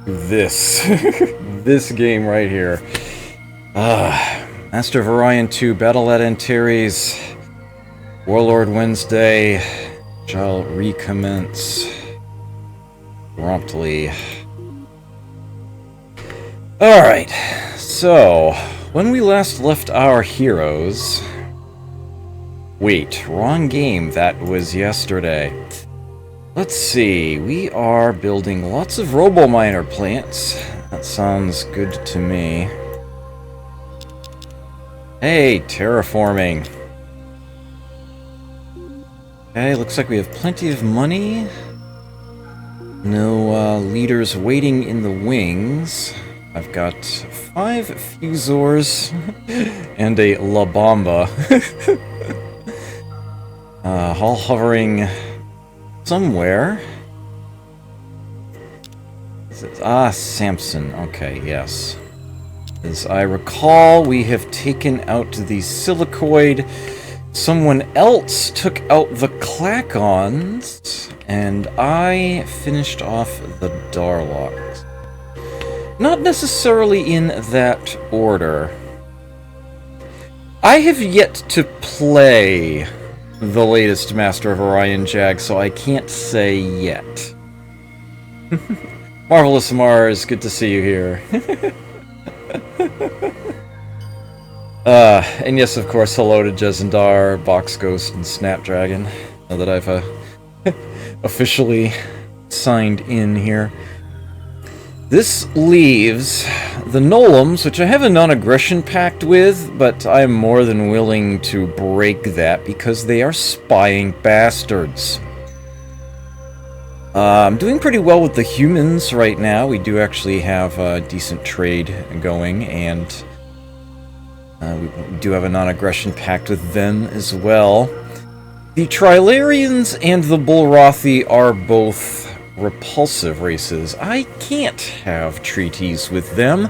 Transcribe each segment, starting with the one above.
this. This game right here. Master of Orion II, Battle at Antares, Warlord Wednesday shall recommence promptly. Alright, so when we last left our heroes... Wait, wrong game, that was yesterday. Let's see, we are building lots of robo-miner plants. That sounds good to me. Hey, terraforming. Okay, looks like we have plenty of money. No leaders waiting in the wings. I've got 5 fusors and a La Bamba. All hovering somewhere. Samson. Okay, yes. As I recall, we have taken out the Silicoid. Someone else took out the Clacons, and I finished off the Darlocks. Not necessarily in that order. I have yet to play the latest Master of Orion Jag, so I can't say yet. Marvelous Mars, good to see you here. And yes, of course, hello to Jezendar, Box Ghost, and Snapdragon. Now that I've officially signed in here. This leaves the Nolums, which I have a non-aggression pact with, but I am more than willing to break that because they are spying bastards. I'm doing pretty well with the humans right now. We do actually have a decent trade going, and we do have a non-aggression pact with them as well. The Trilarians and the Bulrathi are both repulsive races. I can't have treaties with them.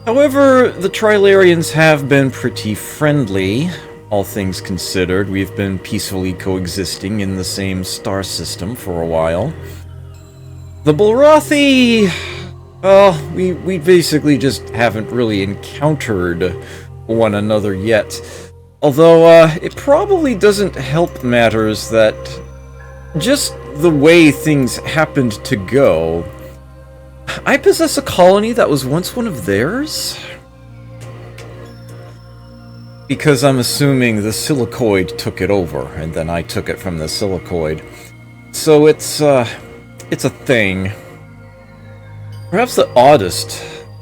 However, the Trilarians have been pretty friendly, all things considered. We've been peacefully coexisting in the same star system for a while. The Bulrathi, well, we basically just haven't really encountered one another yet. Although, it probably doesn't help matters that just the way things happened to go. I possess a colony that was once one of theirs? Because I'm assuming the Silicoid took it over, and then I took it from the Silicoid. So it's a thing. Perhaps the oddest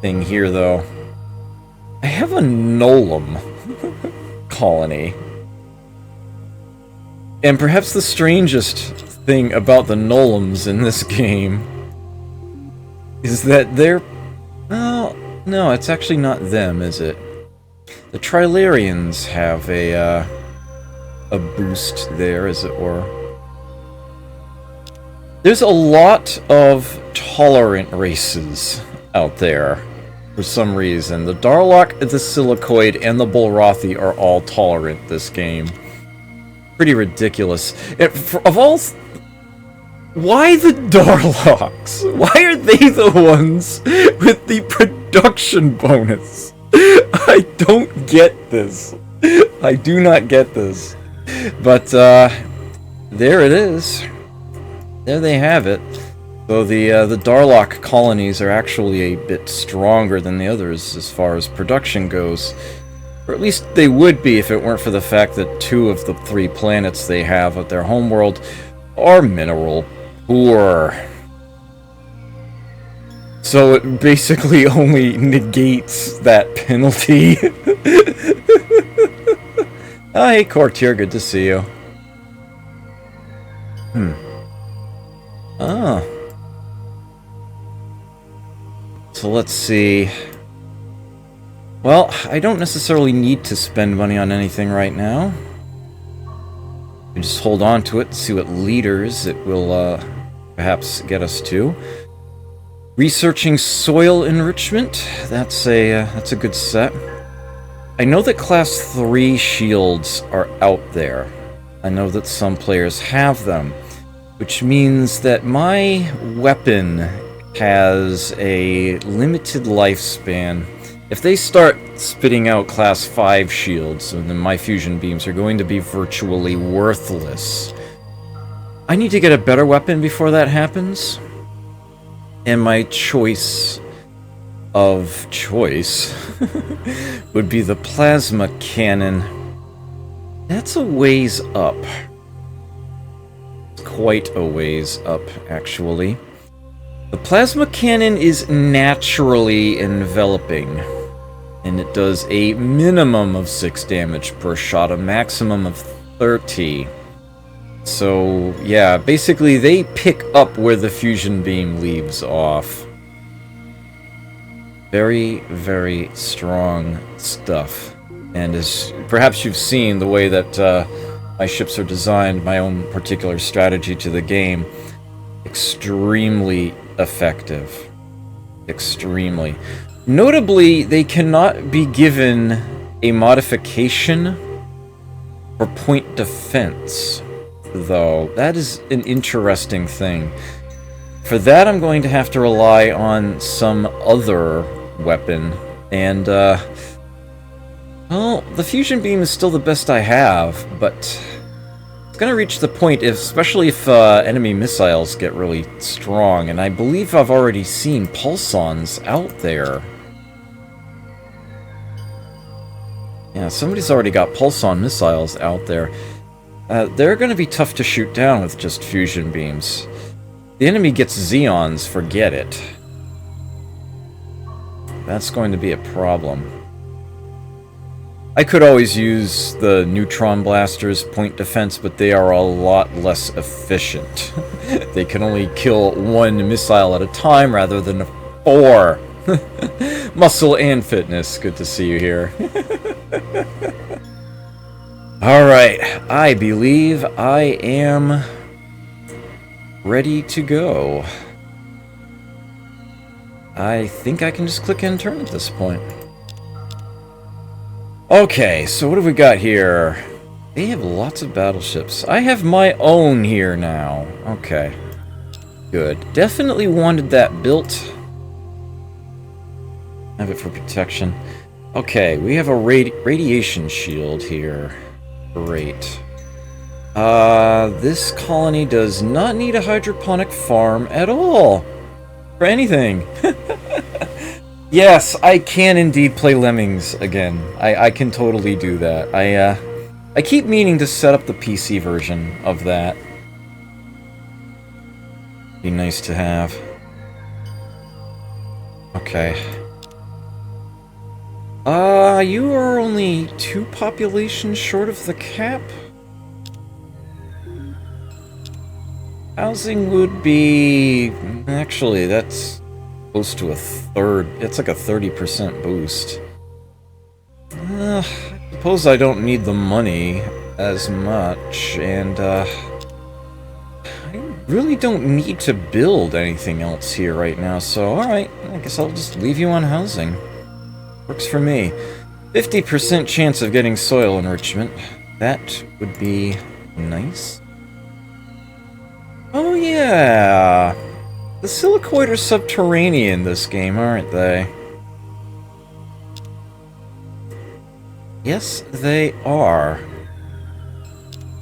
thing here, though. I have a Nolum colony. And perhaps the strangest thing about the Nolums in this game is that they're... Well, no, it's actually not them, is it? The Trilarians have a boost there, as it were. There's a lot of tolerant races out there, for some reason. The Darlock, the Silicoid, and the Bulrathi are all tolerant this game. Pretty ridiculous. Why the Darlocks? Why are they the ones with the production bonus? I don't get this. I do not get this. But, there it is. There they have it. So the Darlock colonies are actually a bit stronger than the others as far as production goes. Or at least they would be if it weren't for the fact that 2 of the 3 planets they have at their homeworld are mineral poor. So it basically only negates that penalty. Oh, hey Courtier, good to see you. Ah. So let's see. Well, I don't necessarily need to spend money on anything right now. We just hold on to it, see what leaders it will perhaps get us to. Researching soil enrichment, that's a good set. I know that class 3 shields are out there. I know that some players have them, which means that my weapon has a limited lifespan. If they start spitting out class 5 shields, then my fusion beams are going to be virtually worthless. I need to get a better weapon before that happens. And my choice of choice would be the plasma cannon. That's a ways up. It's quite a ways up, actually. The plasma cannon is naturally enveloping, and it does a minimum of 6 damage per shot, a maximum of 30. So, yeah, basically they pick up where the fusion beam leaves off. Very, very strong stuff. And as perhaps you've seen the way that my ships are designed, my own particular strategy to the game, extremely effective. Extremely. Notably, they cannot be given a modification for point defense, though. That is an interesting thing. For that, I'm going to have to rely on some other weapon, and, well, the fusion beam is still the best I have, but it's going to reach the point, especially if enemy missiles get really strong, and I believe I've already seen pulsons out there. Yeah, somebody's already got pulson missiles out there. They're going to be tough to shoot down with just fusion beams. The enemy gets Xeons, forget it. That's going to be a problem. I could always use the neutron blasters, point defense, but they are a lot less efficient. They can only kill 1 missile at a time rather than 4. Muscle and fitness, good to see you here. Alright, I believe I am ready to go. I think I can just click and turn at this point. Okay, so what have we got here? They have lots of battleships. I have my own here now. Okay. Good. Definitely wanted that built. Have it for protection. Okay, we have a radiation shield here. Great. This colony does not need a hydroponic farm at all. For anything. Yes, I can indeed play Lemmings again. I can totally do that. I keep meaning to set up the PC version of that. Be nice to have. Okay. You are only 2 populations short of the cap? Housing would be... Actually, that's close to a third. It's like a 30% boost. I suppose I don't need the money as much, and I really don't need to build anything else here right now, so alright, I guess I'll just leave you on housing. Works for me. 50% chance of getting soil enrichment. That would be nice. Oh yeah! The silicoid are subterranean this game, aren't they? Yes, they are.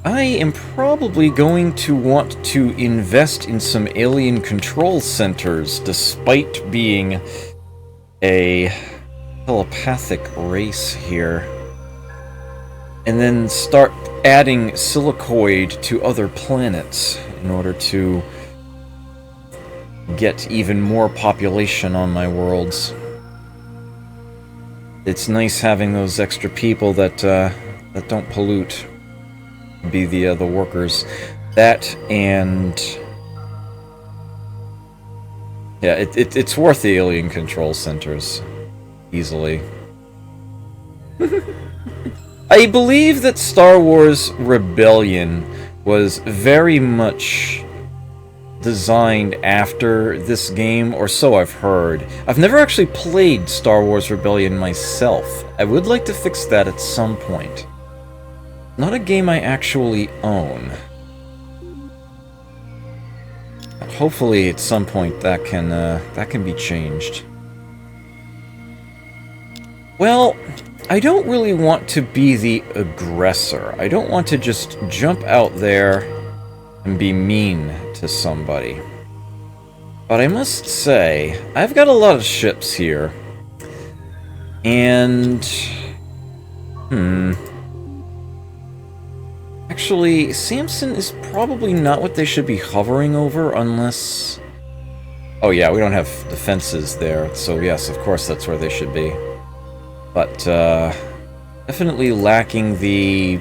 I am probably going to want to invest in some alien control centers, despite being a telepathic race here. And then start adding silicoid to other planets in order to get even more population on my worlds. It's nice having those extra people that that don't pollute. Be the workers. That and yeah, it's worth the alien control centers easily. I believe that Star Wars Rebellion was very much designed after this game, or so I've heard. I've never actually played Star Wars Rebellion myself. I would like to fix that at some point. Not a game I actually own. hopefully at some point that can be changed. Well, I don't really want to be the aggressor. I don't want to just jump out there and be mean to somebody. But I must say, I've got a lot of ships here. And... Actually, Samson is probably not what they should be hovering over unless... Oh yeah, we don't have defenses there, so yes, of course that's where they should be. But, definitely lacking the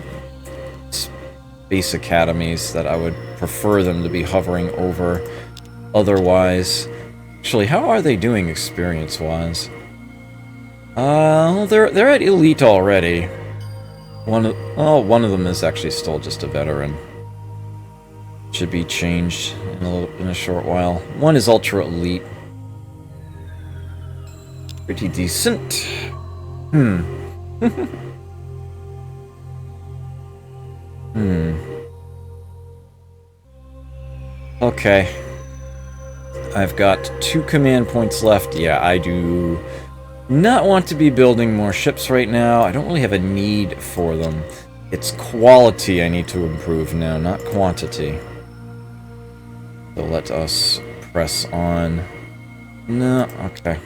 space academies that I would prefer them to be hovering over otherwise. Actually, how are they doing experience-wise? They're at elite already. One of them is actually still just a veteran. Should be changed in a short while. One is ultra elite. Pretty decent. Okay. I've got 2 command points left. Yeah, I do not want to be building more ships right now. I don't really have a need for them. It's quality I need to improve now, not quantity. So let us press on. No, okay.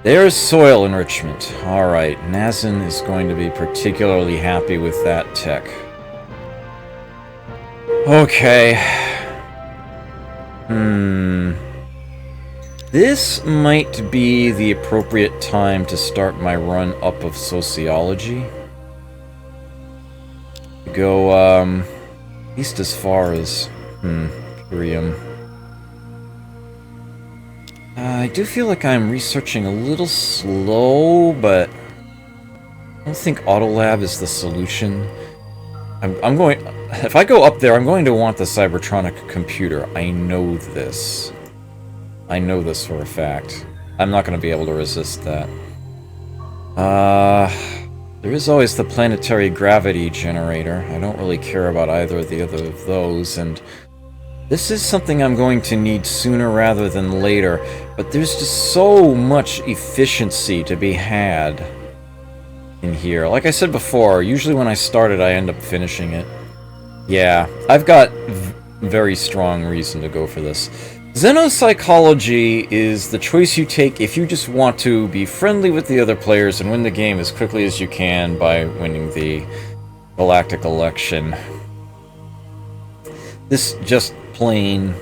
There's soil enrichment. Alright, Nazin is going to be particularly happy with that tech. Okay. This might be the appropriate time to start my run up of sociology. Go, at least as far as, Purium. I do feel like I'm researching a little slow, but I don't think Autolab is the solution. I'm going... If I go up there, I'm going to want the Cybertronic computer. I know this. I know this for a fact. I'm not going to be able to resist that. There is always the planetary gravity generator. I don't really care about either of the other of those, and this is something I'm going to need sooner rather than later, but there's just so much efficiency to be had in here. Like I said before, usually when I start it, I end up finishing it. Yeah, I've got very strong reason to go for this. Xenopsychology is the choice you take if you just want to be friendly with the other players and win the game as quickly as you can by winning the galactic election. This just plain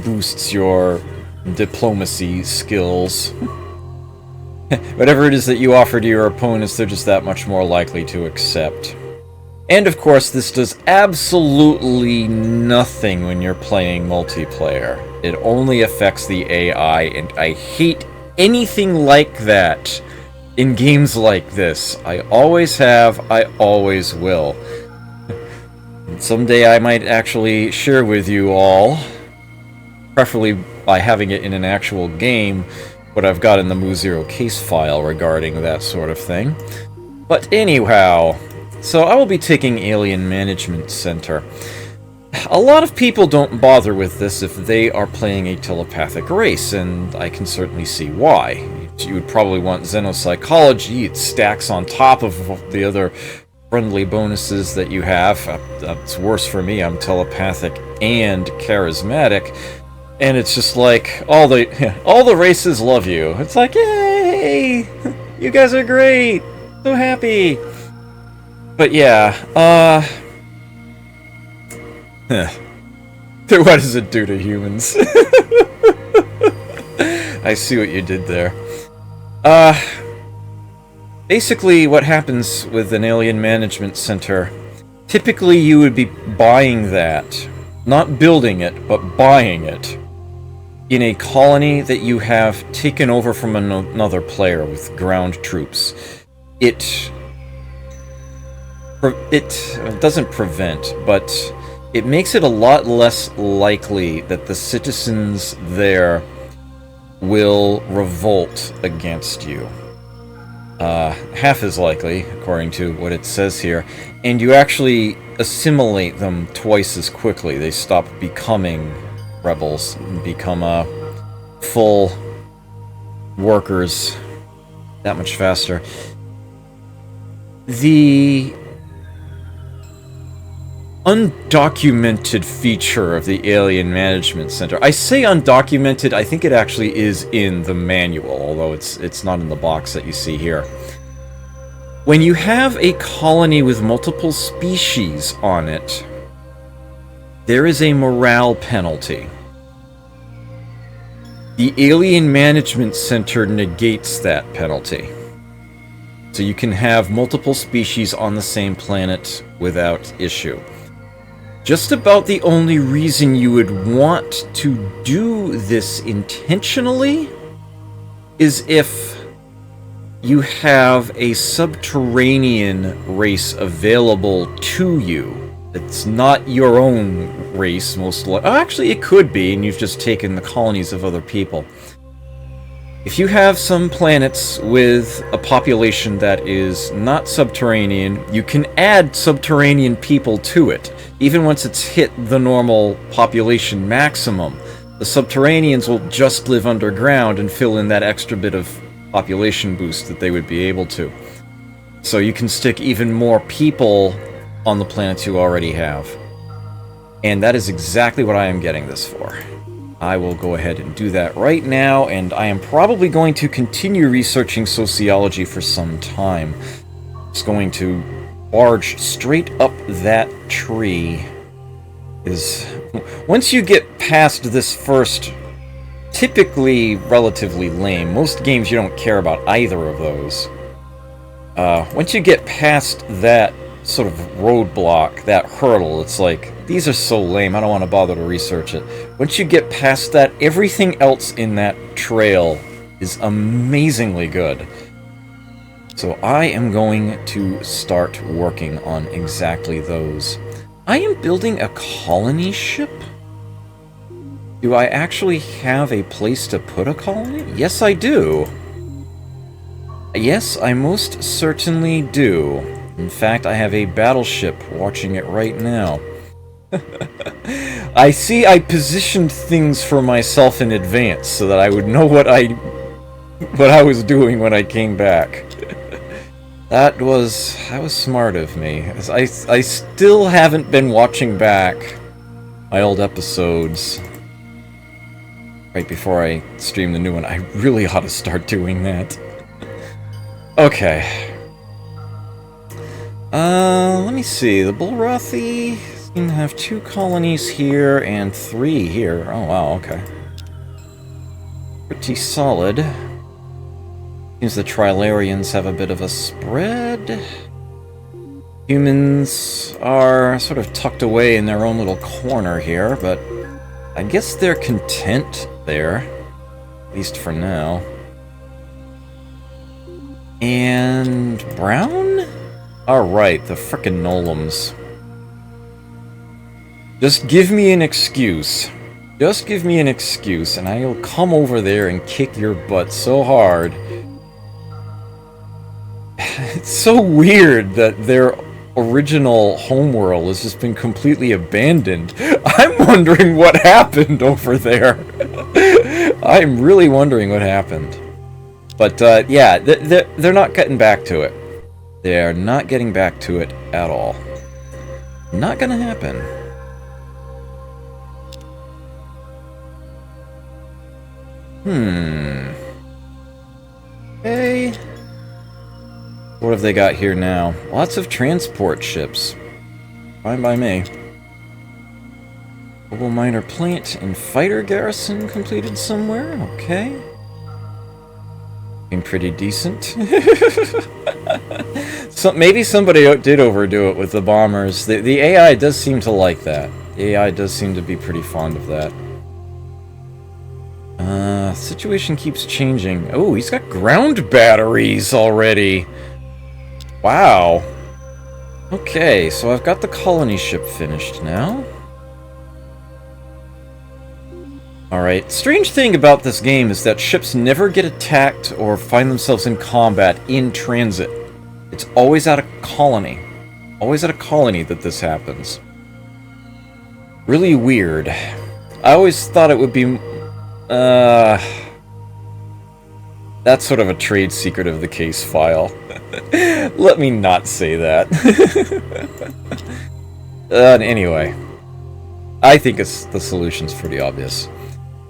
boosts your diplomacy skills. Whatever it is that you offer to your opponents, they're just that much more likely to accept. And of course, this does absolutely nothing when you're playing multiplayer. It only affects the AI, and I hate anything like that in games like this. I always have, I always will. And someday I might actually share with you all, preferably by having it in an actual game, what I've got in the Mu0 case file regarding that sort of thing. But anyhow, so I will be taking Alien Management Center. A lot of people don't bother with this if they are playing a telepathic race, and I can certainly see why. You would probably want Xenopsychology. It stacks on top of the other friendly bonuses that you have. That's worse for me. I'm telepathic and charismatic, and it's just like all the races love you. It's like, yay! You guys are great! So happy! But yeah, what does it do to humans? I see what you did there. Basically what happens with an Alien Management Center, typically you would be buying that, not building it, but buying it, in a colony that you have taken over from another player with ground troops. It doesn't prevent, but it makes it a lot less likely that the citizens there will revolt against you. Half as likely, according to what it says here, and you actually assimilate them twice as quickly. They stop becoming rebels and become full workers that much faster. The undocumented feature of the Alien Management Center. I say undocumented, I think it actually is in the manual, although it's not in the box that you see here. When you have a colony with multiple species on it, there is a morale penalty. The Alien Management Center negates that penalty. So you can have multiple species on the same planet without issue. Just about the only reason you would want to do this intentionally is if you have a subterranean race available to you. It's not your own race, most likely. Oh, actually, it could be, and you've just taken the colonies of other people. If you have some planets with a population that is not subterranean, you can add subterranean people to it. Even once it's hit the normal population maximum, the subterraneans will just live underground and fill in that extra bit of population boost that they would be able to. So you can stick even more people on the planets you already have. And that is exactly what I am getting this for. I will go ahead and do that right now, and I am probably going to continue researching sociology for some time. It's going to barge straight up that tree. Once you get past this first, typically relatively lame, most games you don't care about either of those. Once you get past that sort of roadblock, that hurdle, it's like, these are so lame, I don't want to bother to research it. Once you get past that, everything else in that trail is amazingly good. So I am going to start working on exactly those. I am building a colony ship? Do I actually have a place to put a colony? Yes, I do. Yes, I most certainly do. In fact, I have a battleship watching it right now. I see I positioned things for myself in advance so that I would know what I was doing when I came back. That was smart of me. I still haven't been watching back my old episodes right before I stream the new one. I really ought to start doing that. Okay. Let me see. The Bullrothi seem to have 2 colonies here and 3 here. Oh, wow, okay. Pretty solid. Seems the Trilarians have a bit of a spread. Humans are sort of tucked away in their own little corner here, but I guess they're content there. At least for now. And brown? Alright, the frickin' Nolums. Just give me an excuse. Just give me an excuse, and I'll come over there and kick your butt so hard. It's so weird that their original homeworld has just been completely abandoned. I'm wondering what happened over there. I'm really wondering what happened. But, yeah, they're not getting back to it. They're not getting back to it at all. Not gonna happen. Okay. What have they got here now? Lots of transport ships. Fine by me. Mobile miner plant and fighter garrison completed somewhere. Okay. Being pretty decent. So maybe somebody did overdo it with the bombers. The AI does seem to like that. The AI does seem to be pretty fond of that. Situation keeps changing. Oh, he's got ground batteries already. Wow. Okay, so I've got the colony ship finished now. Alright, strange thing about this game is that ships never get attacked or find themselves in combat in transit. It's always at a colony. Always at a colony that this happens. Really weird. I always thought it would be... that's sort of a trade secret of the case file. Let me not say that. Anyway. I think the solution's pretty obvious.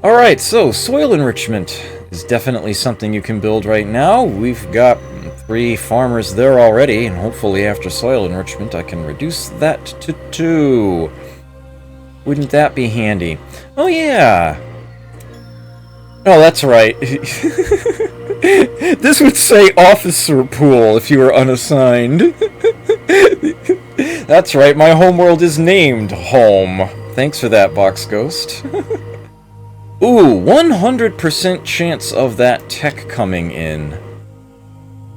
Alright, so soil enrichment is definitely something you can build right now. We've got 3 farmers there already, and hopefully after soil enrichment I can reduce that to 2. Wouldn't that be handy? Oh yeah! Oh, that's right. This would say officer pool if you were unassigned. That's right, my homeworld is named Home. Thanks for that, Box Ghost. Ooh, 100% chance of that tech coming in.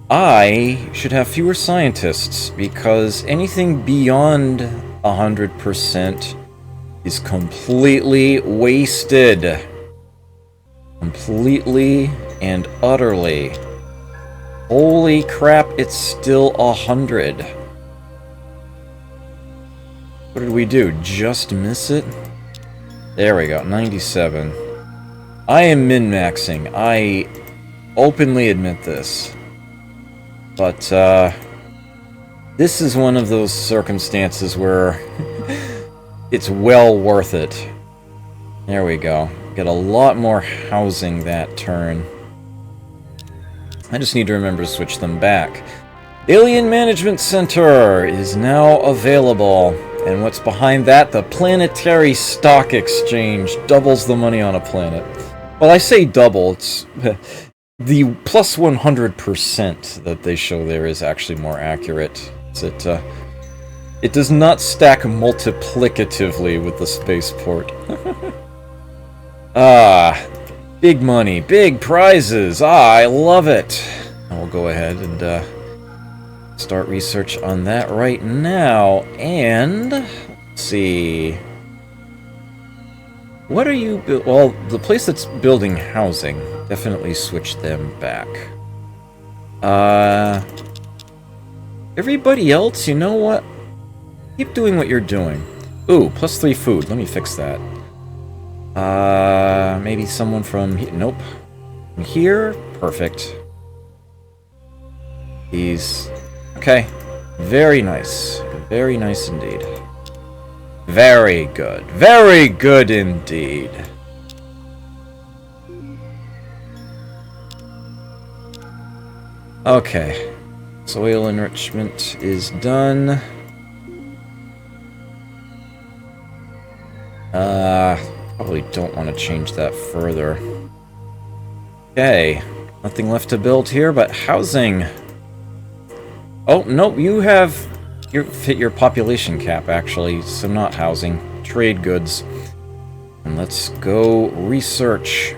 I should have fewer scientists, because anything beyond 100% is completely wasted. Completely and utterly. Holy crap, it's still 100. What did we do? Just miss it? There we go, 97. I am min-maxing. I openly admit this. But, this is one of those circumstances where it's well worth it. There we go. Get a lot more housing that turn. I just need to remember to switch them back. Alien Management Center is now available. And what's behind that? The Planetary Stock Exchange doubles the money on a planet. Well, I say double. It's the plus 100% that they show there is actually more accurate. It does not stack multiplicatively with the spaceport. Big money, big prizes. I love it. I will go ahead and start research on that right now. And let's see. What are you well, the place that's building housing, definitely switch them back. Everybody else, you know what? Keep doing what you're doing. Ooh, plus 3 food. Let me fix that. Maybe someone from here. Nope. From here? Perfect. These. Okay. Very nice. Very nice indeed. Very good. Very good indeed. Okay. Soil enrichment is done. Probably don't want to change that further. Okay. Nothing left to build here but housing. Oh, no, you fit your population cap, actually, so not housing. Trade goods. And let's go research.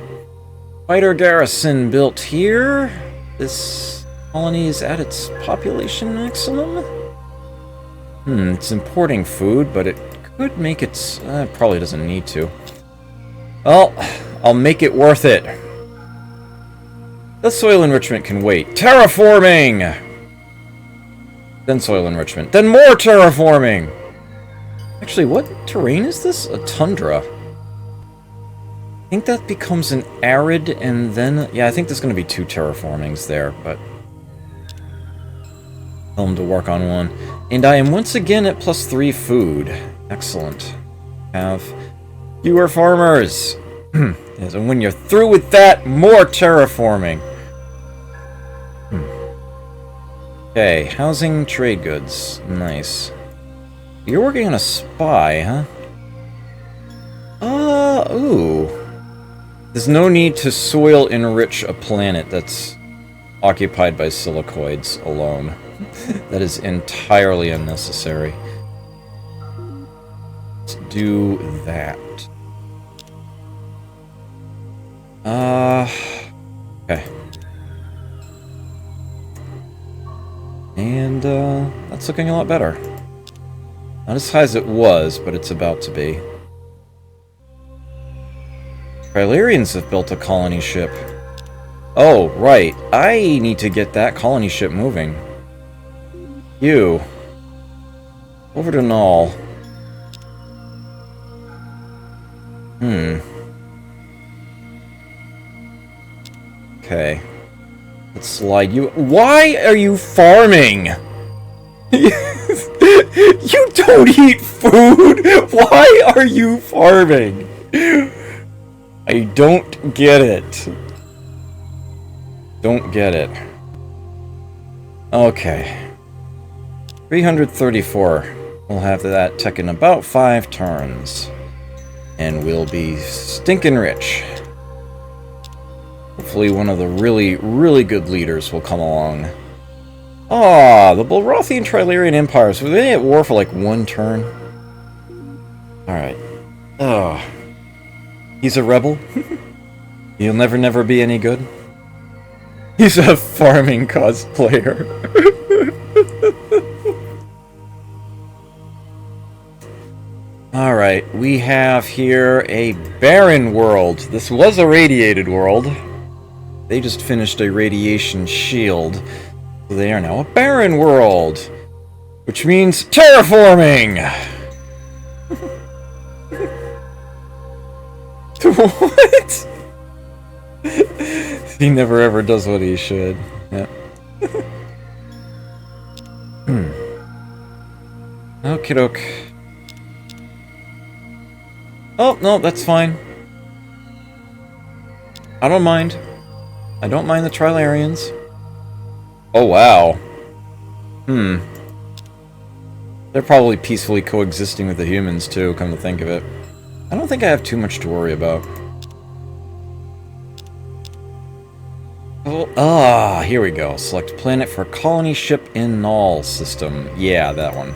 Fighter garrison built here. This colony is at its population maximum? It's importing food, but it could make it probably doesn't need to. Well, I'll make it worth it. The soil enrichment can wait. Terraforming! Then soil enrichment. Then more terraforming! Actually, what terrain is this? A tundra. I think that becomes an arid, and then... Yeah, I think there's going to be 2 terraformings there, but... Tell them to work on one. And I am once again at plus 3 food. Excellent. Have fewer farmers. Yes, and when you're through with that, more terraforming. Okay, housing, trade goods. Nice. You're working on a spy, huh? Ooh. There's no need to soil enrich a planet that's occupied by silicoids alone. That is entirely unnecessary. Let's do that. Okay. And, that's looking a lot better. Not as high as it was, but it's about to be. Trilarians have built a colony ship. Oh, right. I need to get that colony ship moving. You. Over to Null. Hmm. Okay. Let's slide you. Why are you farming? You don't eat food! Why are you farming? I don't get it. Don't get it. Okay. 334. We'll have that tech in about 5 turns. And we'll be stinking rich. Hopefully one of the really, really good leaders will come along. Ah, the Bulrothian Trilarian Empires. Were they at war for like 1 turn? Alright. Oh. He's a rebel? He'll never be any good? He's a farming cosplayer. Alright, we have here a barren world. This was a radiated world. They just finished a radiation shield. They are now a barren world. Which means terraforming! What? He never ever does what he should. Yeah. Okie doke. Oh, no, that's fine. I don't mind. I don't mind the Trilarians. Oh, wow. They're probably peacefully coexisting with the humans, too, come to think of it. I don't think I have too much to worry about. Oh, here we go. Select planet for colony ship in null system. Yeah, that one.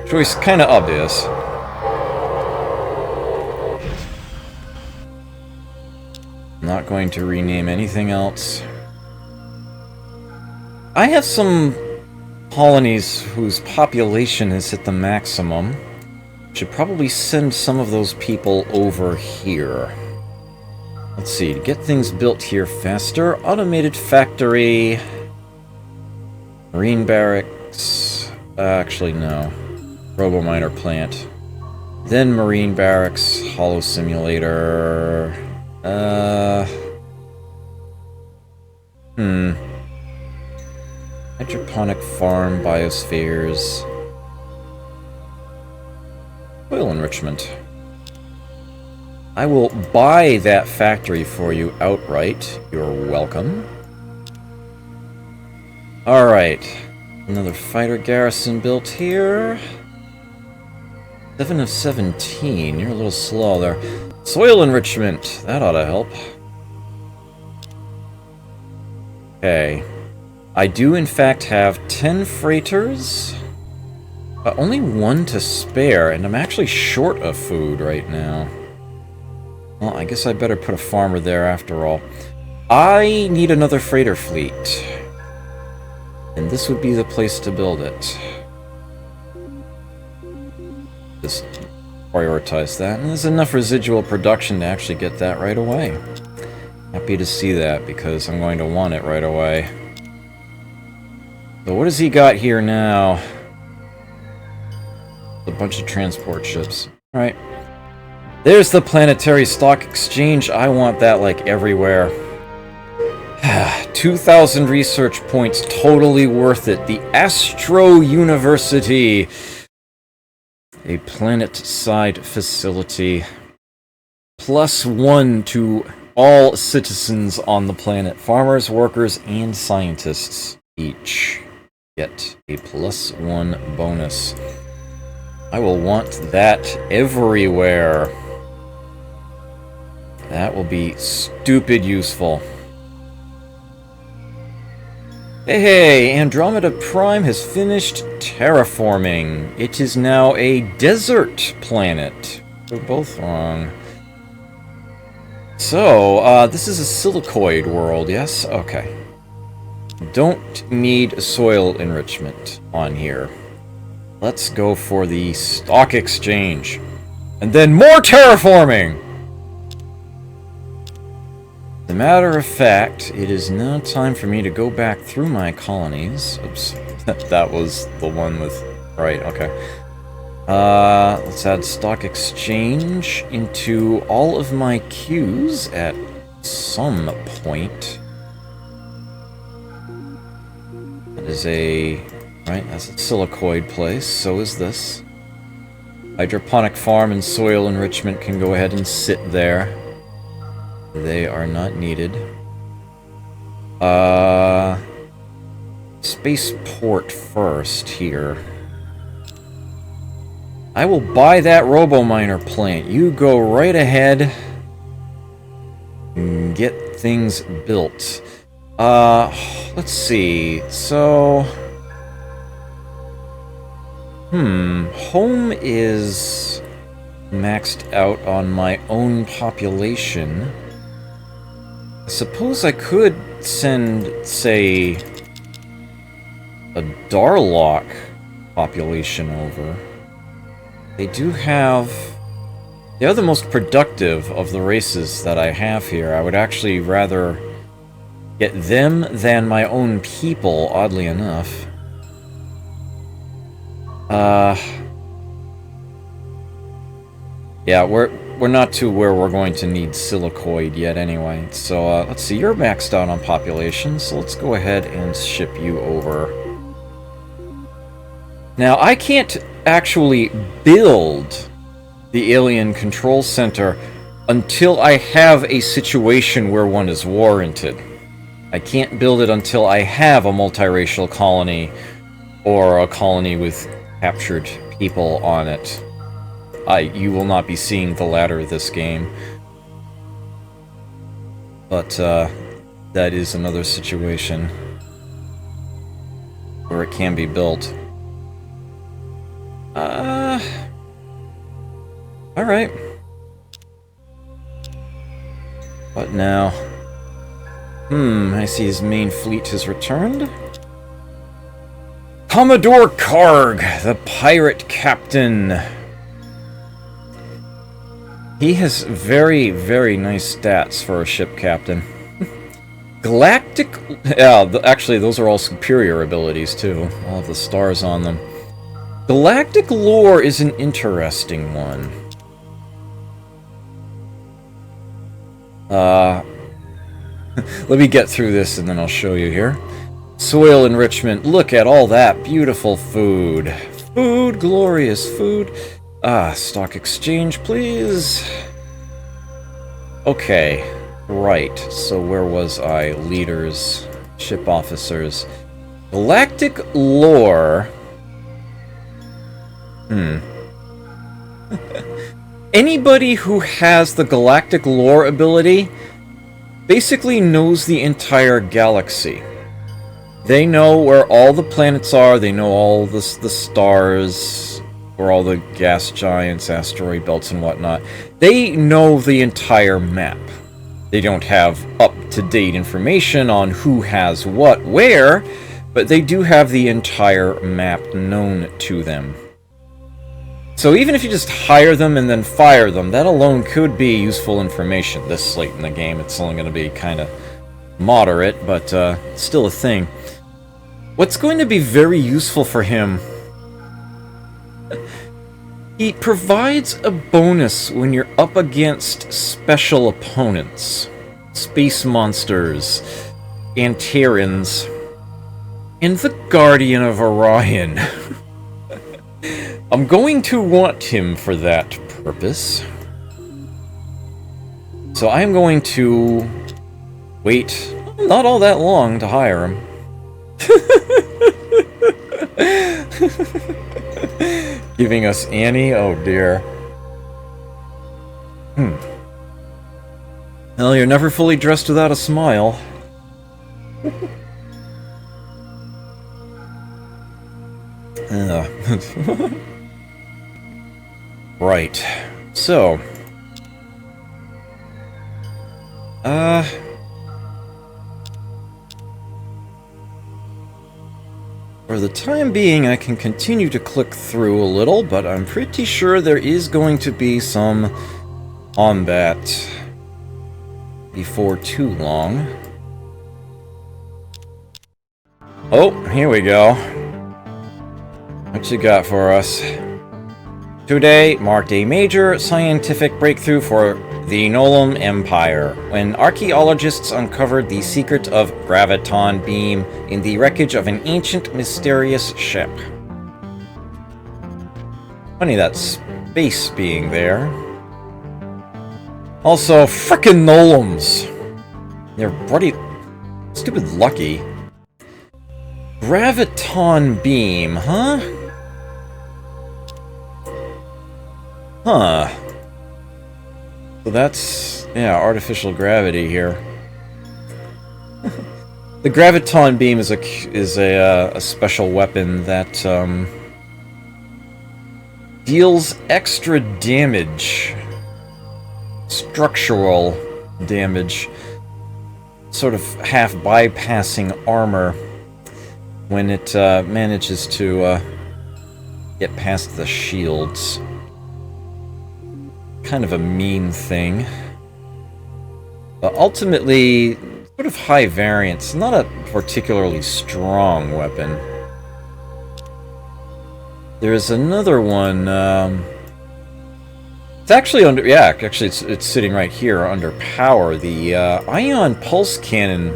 Choice kind of obvious. Not going to rename anything else. I have some colonies whose population has hit the maximum. Should probably send some of those people over here. Let's see, to get things built here faster. Automated factory. Marine barracks. Actually, no. Robo-miner plant. Then marine barracks. Hollow simulator. Hydroponic farm, biospheres. Oil enrichment. I will buy that factory for you outright. You're welcome. Alright. Another fighter garrison built here. 7 of 17. You're a little slow there. Soil enrichment. That ought to help. Okay. I do, in fact, have 10 freighters. But only 1 to spare, and I'm actually short of food right now. Well, I guess I better put a farmer there after all. I need another freighter fleet. And this would be the place to build it. Just prioritize that. And there's enough residual production to actually get that right away. Happy to see that, because I'm going to want it right away. So what has he got here now? A bunch of transport ships. Alright. There's the planetary stock exchange. I want that, like, everywhere. 2,000 research points. Totally worth it. The Astro University. A planet-side facility. +1 to all citizens on the planet. Farmers, workers, and scientists each get a +1 bonus. I will want that everywhere. That will be stupid useful. Hey, Andromeda Prime has finished terraforming. It is now a desert planet. We're both wrong. So, this is a silicoid world, yes? Okay. Don't need soil enrichment on here. Let's go for the stock exchange. And then more terraforming! As a matter of fact, it is now time for me to go back through my colonies. Oops. That was the one with... Right, okay. Let's add stock exchange into all of my queues at some point. That is a... right, that's a silicoid place, so is this. Hydroponic farm and soil enrichment can go ahead and sit there. They are not needed. Spaceport first here. I will buy that robo-miner plant. You go right ahead and get things built. Let's see. So... home is maxed out on my own population. I suppose I could send, say, a Darlock population over. They do have... they are the most productive of the races that I have here. I would actually rather get them than my own people, oddly enough. Yeah, we're not to where we're going to need silicoid yet anyway. So, let's see, you're maxed out on population, so let's go ahead and ship you over. Now, I can't actually build the Alien Control Center until I have a situation where one is warranted. I can't build it until I have a multiracial colony or a colony with captured people on it. You will not be seeing the latter this game. But, that is another situation where it can be built. Alright. What now? I see his main fleet has returned. Commodore Karg, the pirate captain. He has very, very nice stats for a ship captain. Galactic... yeah, actually, those are all superior abilities, too. All of the stars on them. Galactic lore is an interesting one. Let me get through this and then I'll show you here. Soil enrichment. Look at all that beautiful food. Food, glorious food. Stock exchange, please. Okay, right. So where was I? Leaders, ship officers. Galactic lore. Anybody who has the galactic lore ability basically knows the entire galaxy. They know where all the planets are, they know all the stars, where all the gas giants, asteroid belts, and whatnot. They know the entire map. They don't have up-to-date information on who has what where, but they do have the entire map known to them. So even if you just hire them and then fire them, that alone could be useful information. This late in the game, it's only going to be kind of moderate, but still a thing. What's going to be very useful for him... he provides a bonus when you're up against special opponents. Space monsters, Antarans, and the Guardian of Orion. I'm going to want him for that purpose. So I'm going to wait not all that long to hire him. Giving us Annie? Oh dear. Well, you're never fully dressed without a smile. Right. So. For the time being, I can continue to click through a little, but I'm pretty sure there is going to be some combat before too long. Oh, here we go. What you got for us? Today marked a major scientific breakthrough for the Nolan Empire, when archaeologists uncovered the secret of graviton beam in the wreckage of an ancient, mysterious ship. Funny that space being there. Also, frickin' Nolans! They're bloody stupid lucky. Graviton beam, huh? Huh. So that's, yeah, artificial gravity here. The graviton beam is a special weapon that deals extra damage, structural damage, sort of half bypassing armor when it manages to get past the shields. Kind of a mean thing. But ultimately, sort of high variance, not a particularly strong weapon. There's another one, it's actually under, yeah, actually it's sitting right here under power, the ion pulse cannon.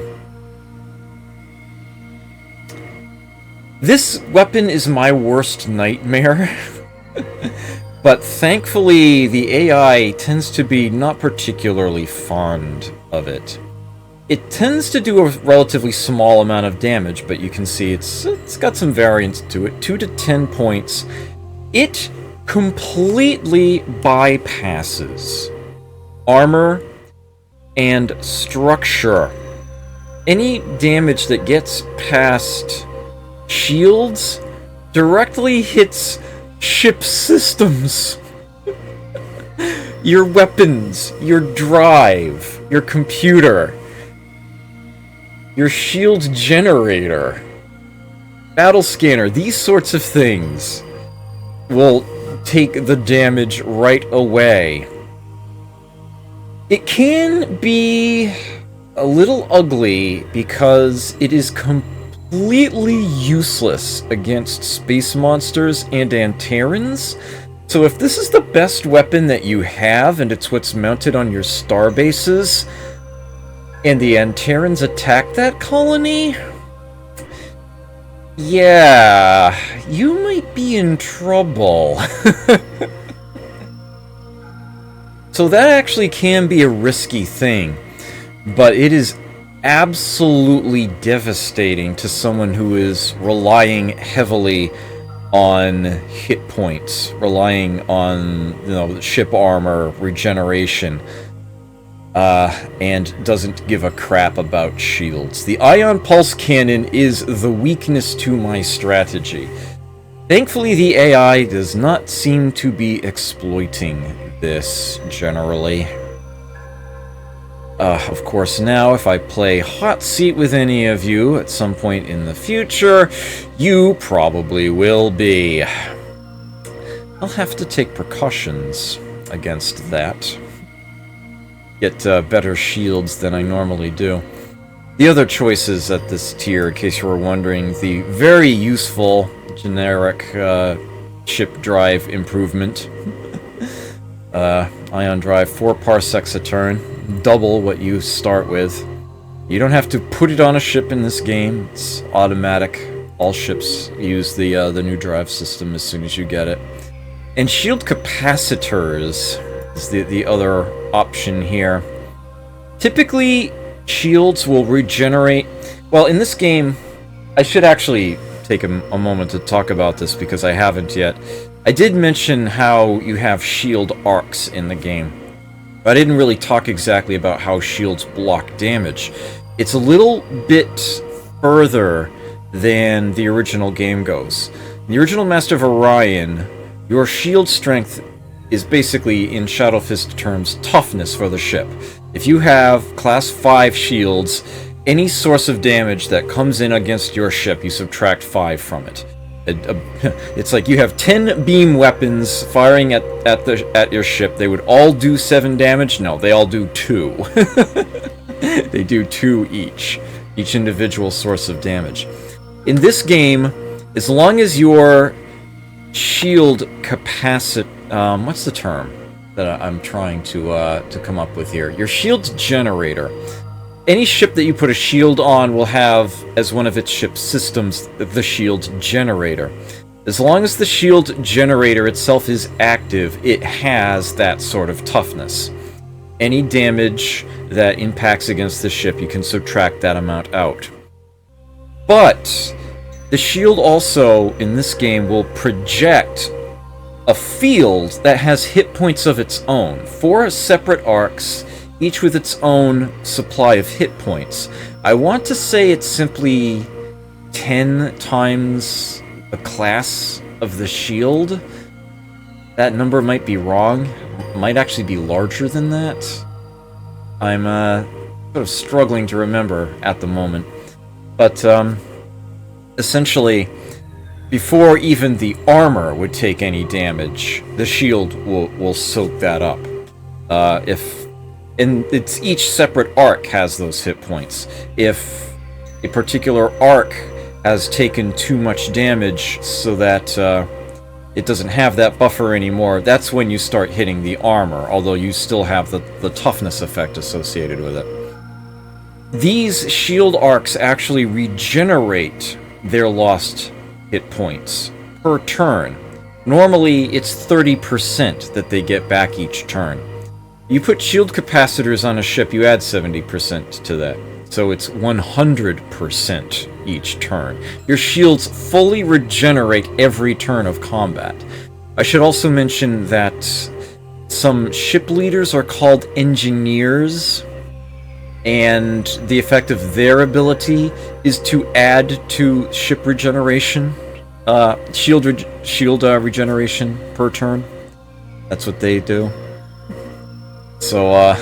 This weapon is my worst nightmare. But thankfully, the AI tends to be not particularly fond of it. It tends to do a relatively small amount of damage, but you can see it's got some variance to it. 2 to 10 points. It completely bypasses armor and structure. Any damage that gets past shields directly hits ship systems. Your weapons, your drive, your computer, your shield generator, battle scanner, these sorts of things will take the damage right away. It can be a little ugly because it is completely useless against space monsters and Anterans. So if this is the best weapon that you have and it's what's mounted on your star bases, and the Anterans attack that colony, yeah, you might be in trouble. So that actually can be a risky thing, but it is absolutely devastating to someone who is relying heavily on hit points, relying on, you know, ship armor, regeneration, and doesn't give a crap about shields. The ion pulse cannon is the weakness to my strategy. Thankfully, the AI does not seem to be exploiting this generally. Of course, now, if I play Hot Seat with any of you at some point in the future, you probably will be. I'll have to take precautions against that. Get better shields than I normally do. The other choices at this tier, in case you were wondering, the very useful generic ship drive improvement. Ion drive, 4 parsecs a turn. Double what you start with. You don't have to put it on a ship in this game. It's automatic. All ships use the new drive system as soon as you get it. And shield capacitors is the other option here. Typically, shields will regenerate. Well, in this game, I should actually take a moment to talk about this because I haven't yet. I did mention how you have shield arcs in the game. But I didn't really talk exactly about how shields block damage. It's a little bit further than the original game goes. In the original Master of Orion, your shield strength is basically, in Shadow Fist terms, toughness for the ship. If you have class 5 shields, any source of damage that comes in against your ship, you subtract 5 from it. It's like you have 10 beam weapons firing at your ship. They would all do 7 damage. No, they all do 2. They do 2 each individual source of damage. In this game, as long as your shield what's the term that I'm trying to come up with here? Your shield generator. Any ship that you put a shield on will have, as one of its ship systems, the shield generator. As long as the shield generator itself is active, it has that sort of toughness. Any damage that impacts against the ship, you can subtract that amount out. But the shield also, in this game, will project a field that has hit points of its own. 4 separate arcs, each with its own supply of hit points. I want to say it's simply 10 times the class of the shield. That number might be wrong. It might actually be larger than that. I'm sort of struggling to remember at the moment. But essentially, before even the armor would take any damage, the shield will soak that up. And it's each separate arc has those hit points. If a particular arc has taken too much damage so that it doesn't have that buffer anymore, that's when you start hitting the armor, although you still have the toughness effect associated with it. These shield arcs actually regenerate their lost hit points per turn. Normally, it's 30% that they get back each turn. You put shield capacitors on a ship, you add 70% to that. So it's 100% each turn. Your shields fully regenerate every turn of combat. I should also mention that some ship leaders are called engineers, and the effect of their ability is to add to ship regeneration, shield regeneration per turn. That's what they do. So,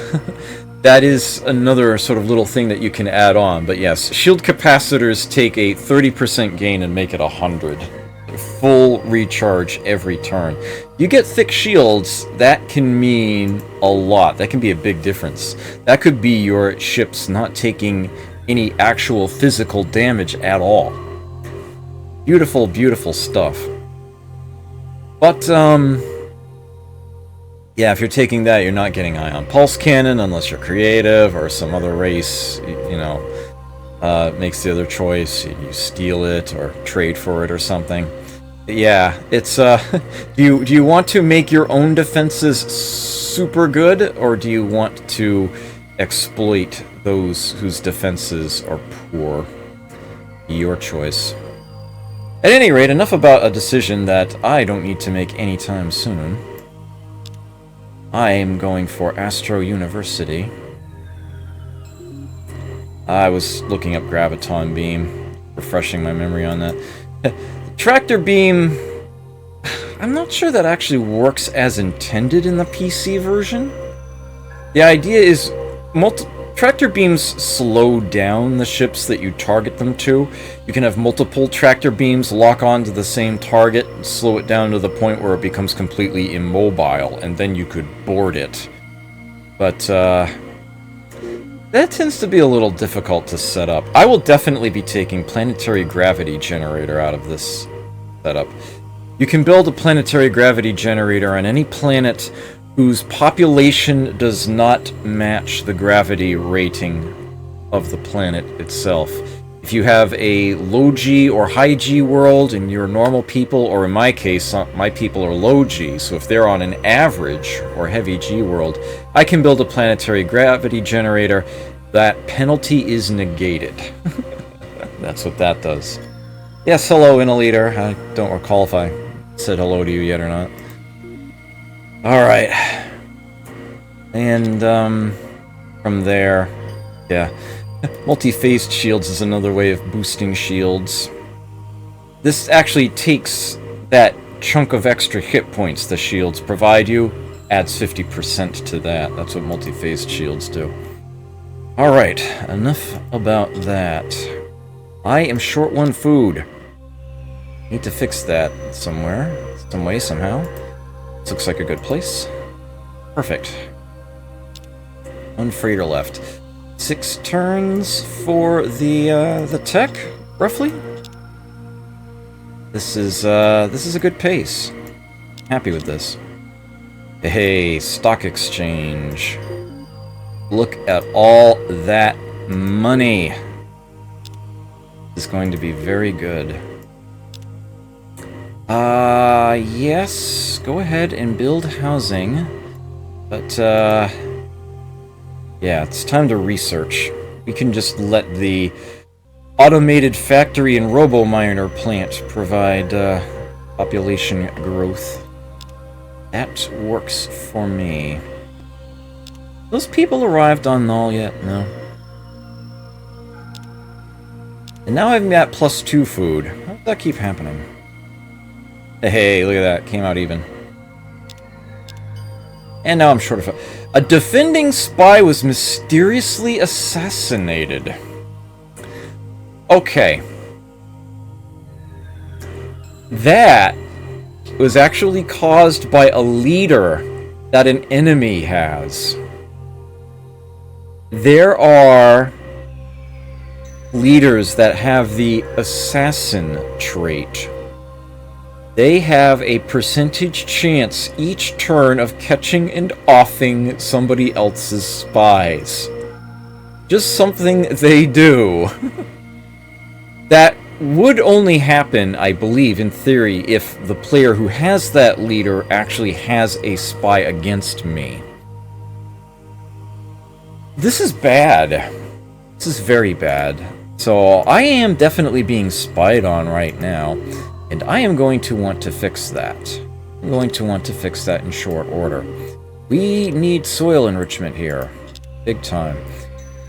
that is another sort of little thing that you can add on. But yes, shield capacitors take a 30% gain and make it 100. Full recharge every turn. You get thick shields, that can mean a lot. That can be a big difference. That could be your ships not taking any actual physical damage at all. Beautiful, beautiful stuff. But, yeah, if you're taking that, you're not getting ion pulse cannon unless you're creative or some other race, makes the other choice. You steal it or trade for it or something. Yeah, it's do you want to make your own defenses super good, or do you want to exploit those whose defenses are poor? Your choice. At any rate, enough about a decision that I don't need to make anytime soon. I am going for Astro University. I was looking up Graviton Beam, refreshing my memory on that. Tractor Beam, I'm not sure that actually works as intended in the PC version. The idea is tractor beams slow down the ships that you target them to. You can have multiple tractor beams lock onto the same target, slow it down to the point where it becomes completely immobile, and then you could board it. But, that tends to be a little difficult to set up. I will definitely be taking Planetary Gravity Generator out of this setup. You can build a Planetary Gravity Generator on any planet whose population does not match the gravity rating of the planet itself. If you have a low G or high G world and you're normal people, or in my case, my people are low G, so if they're on an average or heavy G world, I can build a planetary gravity generator. That penalty is negated. That's what that does. Yes, hello, Innoliter. I don't recall if I said hello to you yet or not. Alright. And, from there, yeah. Multi-phased shields is another way of boosting shields. This actually takes that chunk of extra hit points the shields provide you, adds 50% to that. That's what multi-phased shields do. Alright, enough about that. I am short one food. Need to fix that somewhere, some way, somehow. This looks like a good place. Perfect. One freighter left. 6 turns for the tech, roughly? This is a good pace. Happy with this. Hey, stock exchange. Look at all that money. This is going to be very good. Yes, go ahead and build housing. But, yeah, it's time to research. We can just let the automated factory and robo-miner plant provide, population growth. That works for me. Those people arrived on Null yet? No. And now I've got +2 food. How does that keep happening? Hey, look at that. Came out even. And now I'm short of... A defending spy was mysteriously assassinated. Okay. That was actually caused by a leader that an enemy has. There are leaders that have the assassin trait. They have a percentage chance each turn of catching and offing somebody else's spies. Just something they do. That would only happen, I believe, in theory, if the player who has that leader actually has a spy against me. This is bad. This is very bad. So I am definitely being spied on right now, and I am going to want to fix that. I'm going to want to fix that in short order. We need soil enrichment here. Big time.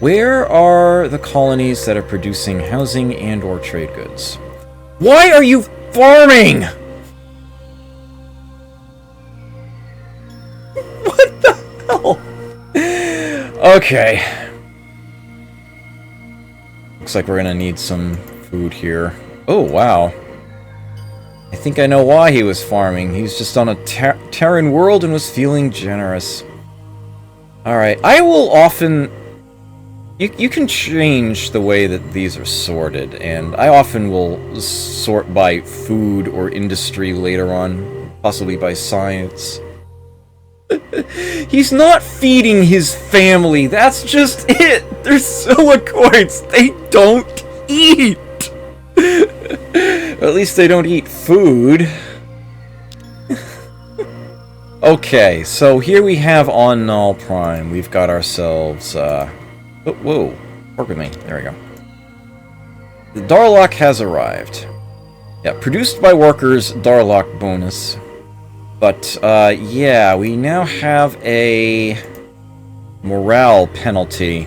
Where are the colonies that are producing housing and or trade goods? Why are you farming? What the hell? Okay. Looks like we're gonna need some food here. Oh, wow. I think I know why he was farming. He was just on a Terran world and was feeling generous. Alright, I will often... You can change the way that these are sorted, and I often will sort by food or industry later on, possibly by science. He's not feeding his family, that's just it! They're silicoids, they don't eat! Or at least they don't eat food. Okay, so here we have on Null Prime, we've got ourselves, oh, whoa, work with me. There we go. The Darlock has arrived. Yeah, produced by workers, Darlock bonus. But, yeah, we now have a morale penalty.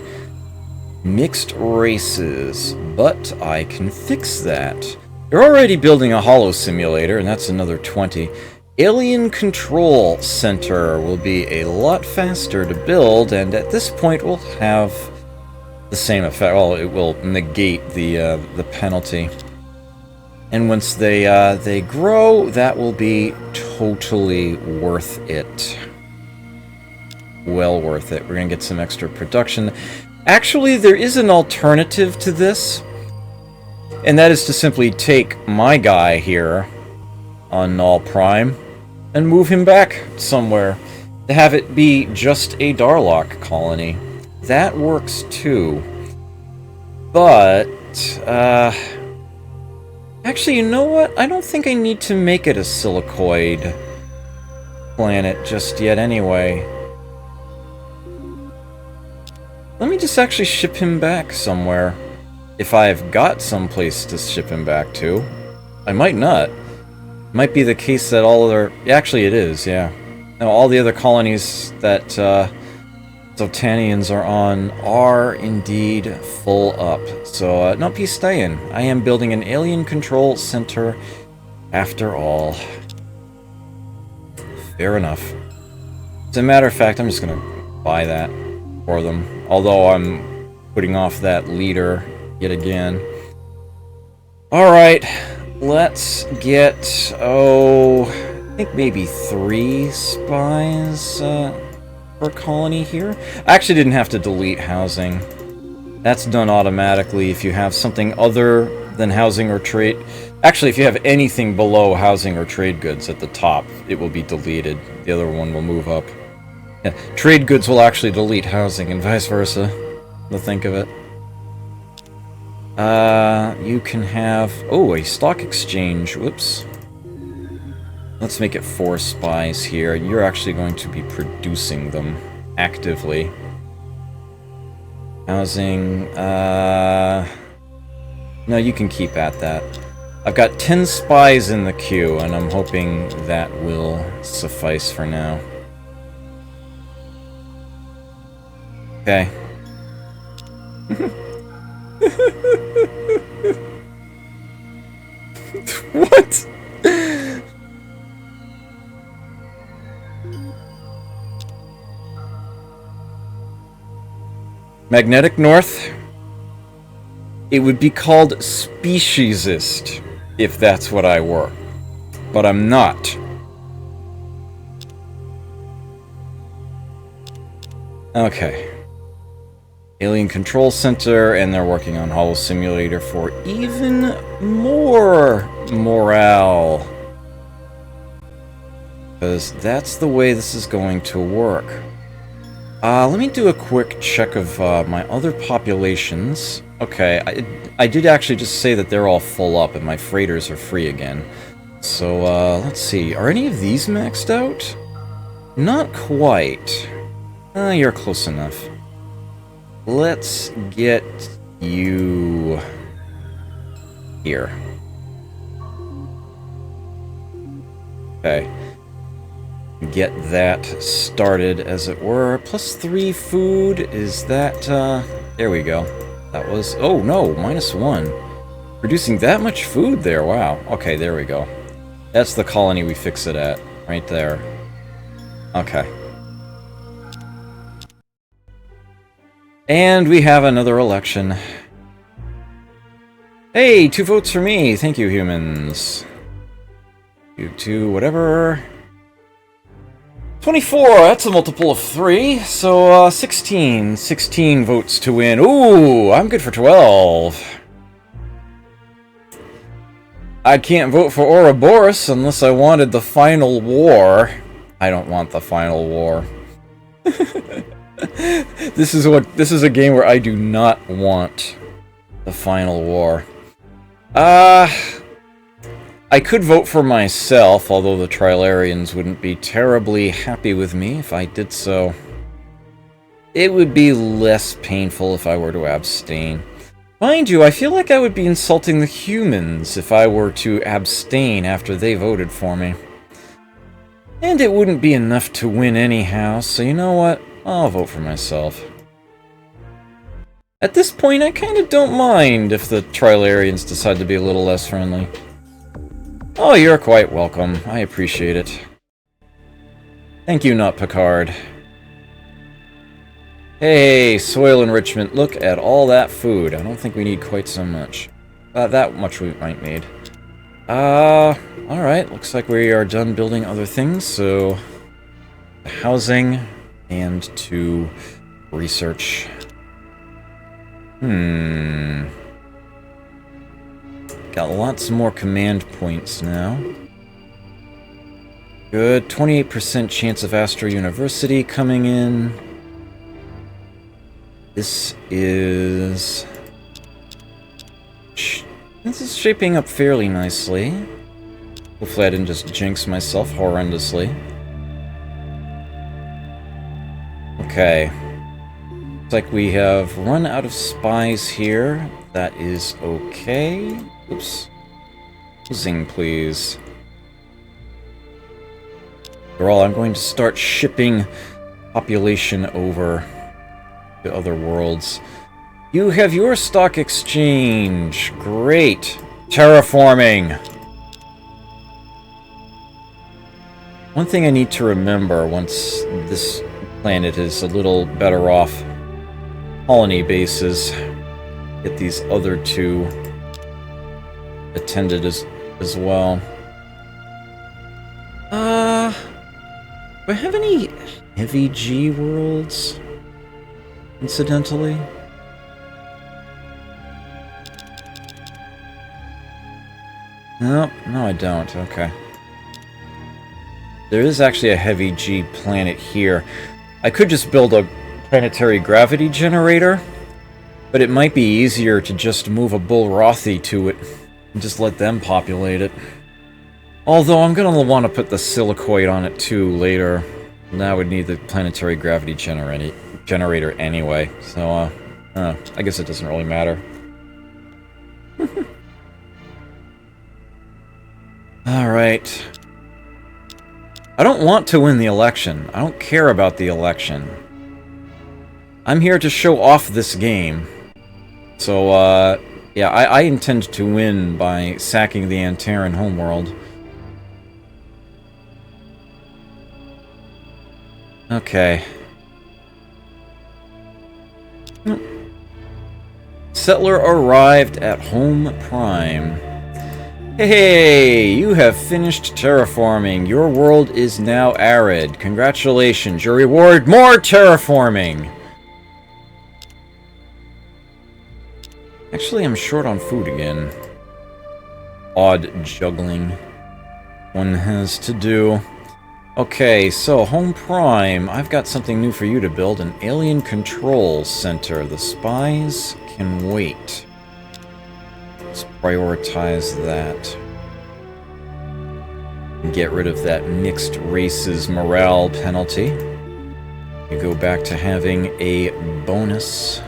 Mixed races, but I can fix that. They're already building a holo simulator, and that's another 20. Alien Control Center will be a lot faster to build, and at this point we'll have the same effect. Well, it will negate the penalty. And once they grow, that will be totally worth it. Well worth it. We're gonna get some extra production. Actually, there is an alternative to this, and that is to simply take my guy here on Null Prime and move him back somewhere to have it be just a Darlock colony. That works too. But, actually, you know what? I don't think I need to make it a silicoid planet just yet anyway. Let me just actually ship him back somewhere. If I've got some place to ship him back to. I might not. Might be the case that all other... Actually, it is, yeah. No, all the other colonies that Zotanians are on are indeed full up. So, no, please stay in. I am building an alien control center after all. Fair enough. As a matter of fact, I'm just gonna buy that for them. Although I'm putting off that leader yet again. Alright, let's get, I think maybe 3 spies per colony here. I actually didn't have to delete housing. That's done automatically if you have something other Then housing or trade... Actually, if you have anything below housing or trade goods at the top, it will be deleted. The other one will move up. Yeah, trade goods will actually delete housing and vice versa. To think of it. You can have... Oh, a stock exchange. Whoops. Let's make it 4 spies here. You're actually going to be producing them actively. Housing, no, you can keep at that. I've got 10 spies in the queue, and I'm hoping that will suffice for now. Okay. What? Magnetic North? It would be called speciesist, if that's what I were. But I'm not. Okay. Alien Control Center, and they're working on Holo Simulator for even more morale. Because that's the way this is going to work. Let me do a quick check of my other populations. Okay, I did actually just say that they're all full up and my freighters are free again. So, let's see. Are any of these maxed out? Not quite. You're close enough. Let's get you here. Okay. Get that started, as it were. +3 food, is that, there we go. That was, oh no, -1. Producing that much food there, wow. Okay, there we go. That's the colony we fix it at, right there. Okay. And we have another election. Hey, 2 votes for me, thank you, humans. You 2, whatever. 24, that's a multiple of 3, so 16. 16 votes to win. Ooh, I'm good for 12. I can't vote for Ouroboros unless I wanted the final war. I don't want the final war. This is a game where I do not want the final war. I could vote for myself, although the Trilarians wouldn't be terribly happy with me if I did so. It would be less painful if I were to abstain. Mind you, I feel like I would be insulting the humans if I were to abstain after they voted for me. And it wouldn't be enough to win anyhow, so you know what? I'll vote for myself. At this point, I kind of don't mind if the Trilarians decide to be a little less friendly. Oh, you're quite welcome. I appreciate it. Thank you, not Picard. Hey, soil enrichment. Look at all that food. I don't think we need quite so much. That much we might need. Alright. Looks like we are done building other things, so... housing and to research. Got lots more command points now. Good. 28% chance of Astro University coming in. This is shaping up fairly nicely. Hopefully I didn't just jinx myself horrendously. Okay. Looks like we have run out of spies here. That is okay. Oops. Zing, please. After all, I'm going to start shipping population over to other worlds. You have your stock exchange. Great. Terraforming. One thing I need to remember once this planet is a little better off, colony bases. Get these other 2 attended as well. Do I have any heavy G worlds? Incidentally? Nope, no I don't. Okay. There is actually a heavy G planet here. I could just build a planetary gravity generator, but it might be easier to just move a Bullrothi to it and just let them populate it. Although I'm gonna want to put the silicoid on it too later. Now I would need the planetary gravity generator anyway, so I guess it doesn't really matter. Alright. I don't want to win the election. I don't care about the election. I'm here to show off this game. So, yeah, I intend to win by sacking the Antaran homeworld. Okay. Settler arrived at Home Prime. Hey, you have finished terraforming. Your world is now arid. Congratulations, your reward, more terraforming! Actually, I'm short on food again. Odd juggling one has to do. Okay, so Home Prime, I've got something new for you to build, an alien control center. The spies can wait. Let's prioritize that. Get rid of that mixed races morale penalty. You go back to having a bonus.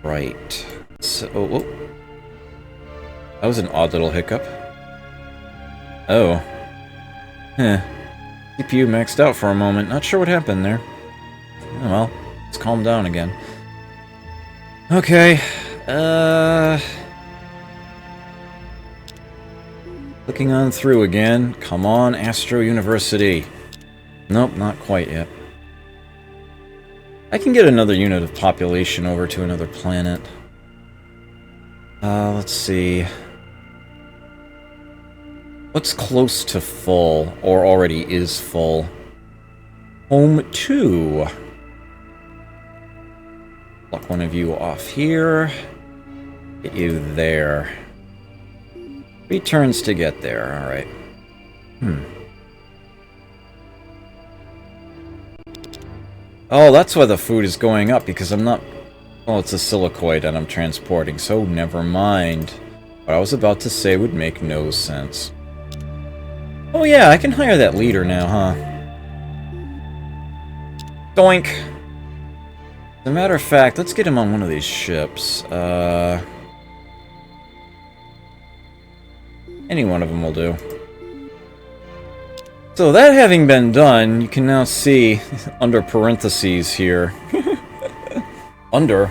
Right. So, oh. That was an odd little hiccup. Oh. CPU maxed out for a moment. Not sure what happened there. Oh well. Let's calm down again. Okay. Clicking on through again. Come on, Astro University. Nope, not quite yet. I can get another unit of population over to another planet. Let's see. What's close to full, or already is full? Home 2. Pluck one of you off here. Get you there. 3 turns to get there, alright. Oh, that's why the food is going up, because I'm not... Oh, it's a silicoid and I'm transporting, so never mind. What I was about to say would make no sense. Oh yeah, I can hire that leader now, huh? Doink! As a matter of fact, let's get him on one of these ships. Any one of them will do. So that having been done, you can now see, under parentheses here... under...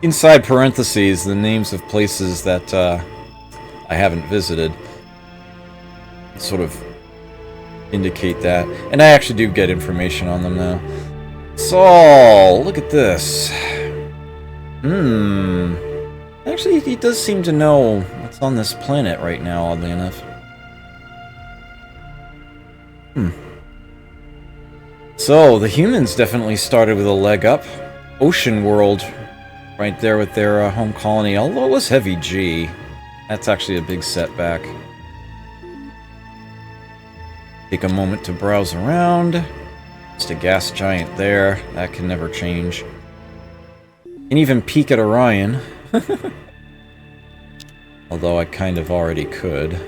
inside parentheses, the names of places that I haven't visited. Sort of indicate that. And I actually do get information on them now. Saul, look at this. Actually, he does seem to know what's on this planet right now, oddly enough. So, the humans definitely started with a leg up. Ocean World, right there with their home colony, although it was heavy G. That's actually a big setback. Take a moment to browse around. Just a gas giant there. That can never change. Can even peek at Orion. Although I kind of already could.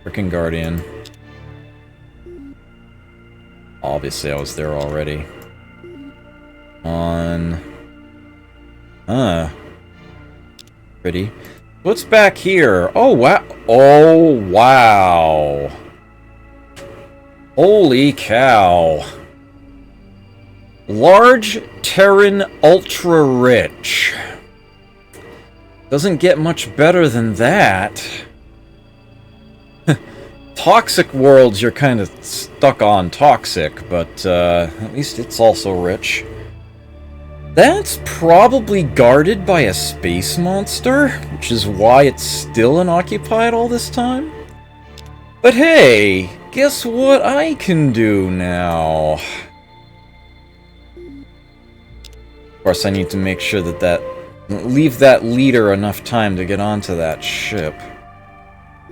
Frickin' Guardian. Obviously I was there already. Pretty. What's back here? Oh, wow. Oh, wow. Holy cow. Large Terran Ultra Rich. Doesn't get much better than that. Toxic worlds, you're kind of stuck on toxic, but at least it's also rich. That's probably guarded by a space monster, which is why it's still unoccupied all this time. But hey, guess what I can do now? Of course, I need to make sure that leave that leader enough time to get onto that ship.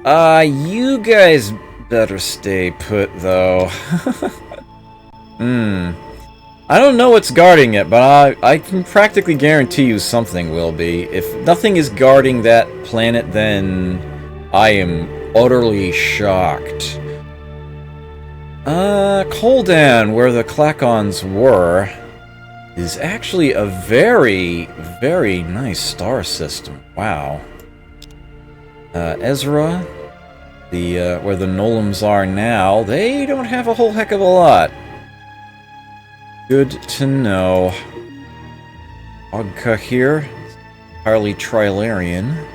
You guys better stay put, though. I don't know what's guarding it, but I can practically guarantee you something will be. If nothing is guarding that planet, then I am utterly shocked. Koldan, where the Klakons were, is actually a very, very nice star system. Wow. Ezra, where the Nolums are now, they don't have a whole heck of a lot. Good to know. Ogka here, entirely Trilarian.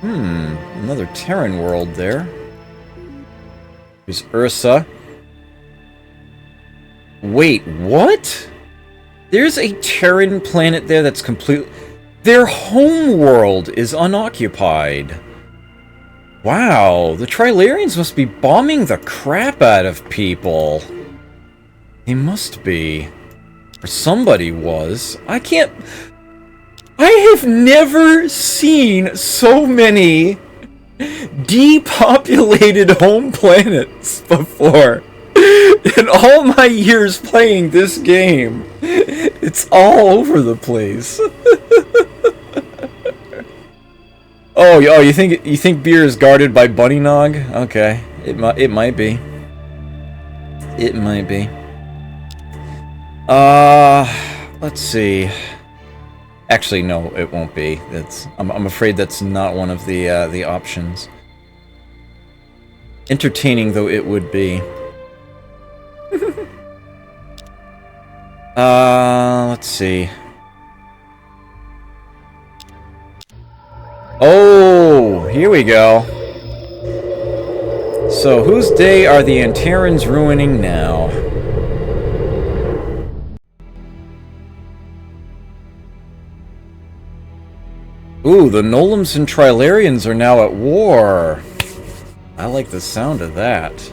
Another Terran world there. There's Ursa. Wait, what? There's a Terran planet there that's complete. Their home world is unoccupied. Wow, the Trilarians must be bombing the crap out of people. They must be. Or somebody was. I have never seen so many depopulated home planets before. In all my years playing this game, it's all over the place. Oh, you think beer is guarded by Bunny Nog? Okay, it might be. It might be. Let's see. Actually, no, it won't be. I'm afraid that's not one of the options. Entertaining though it would be. Let's see. Oh, here we go. So, whose day are the Antarans ruining now? Ooh, the Nolums and Trilarians are now at war. I like the sound of that.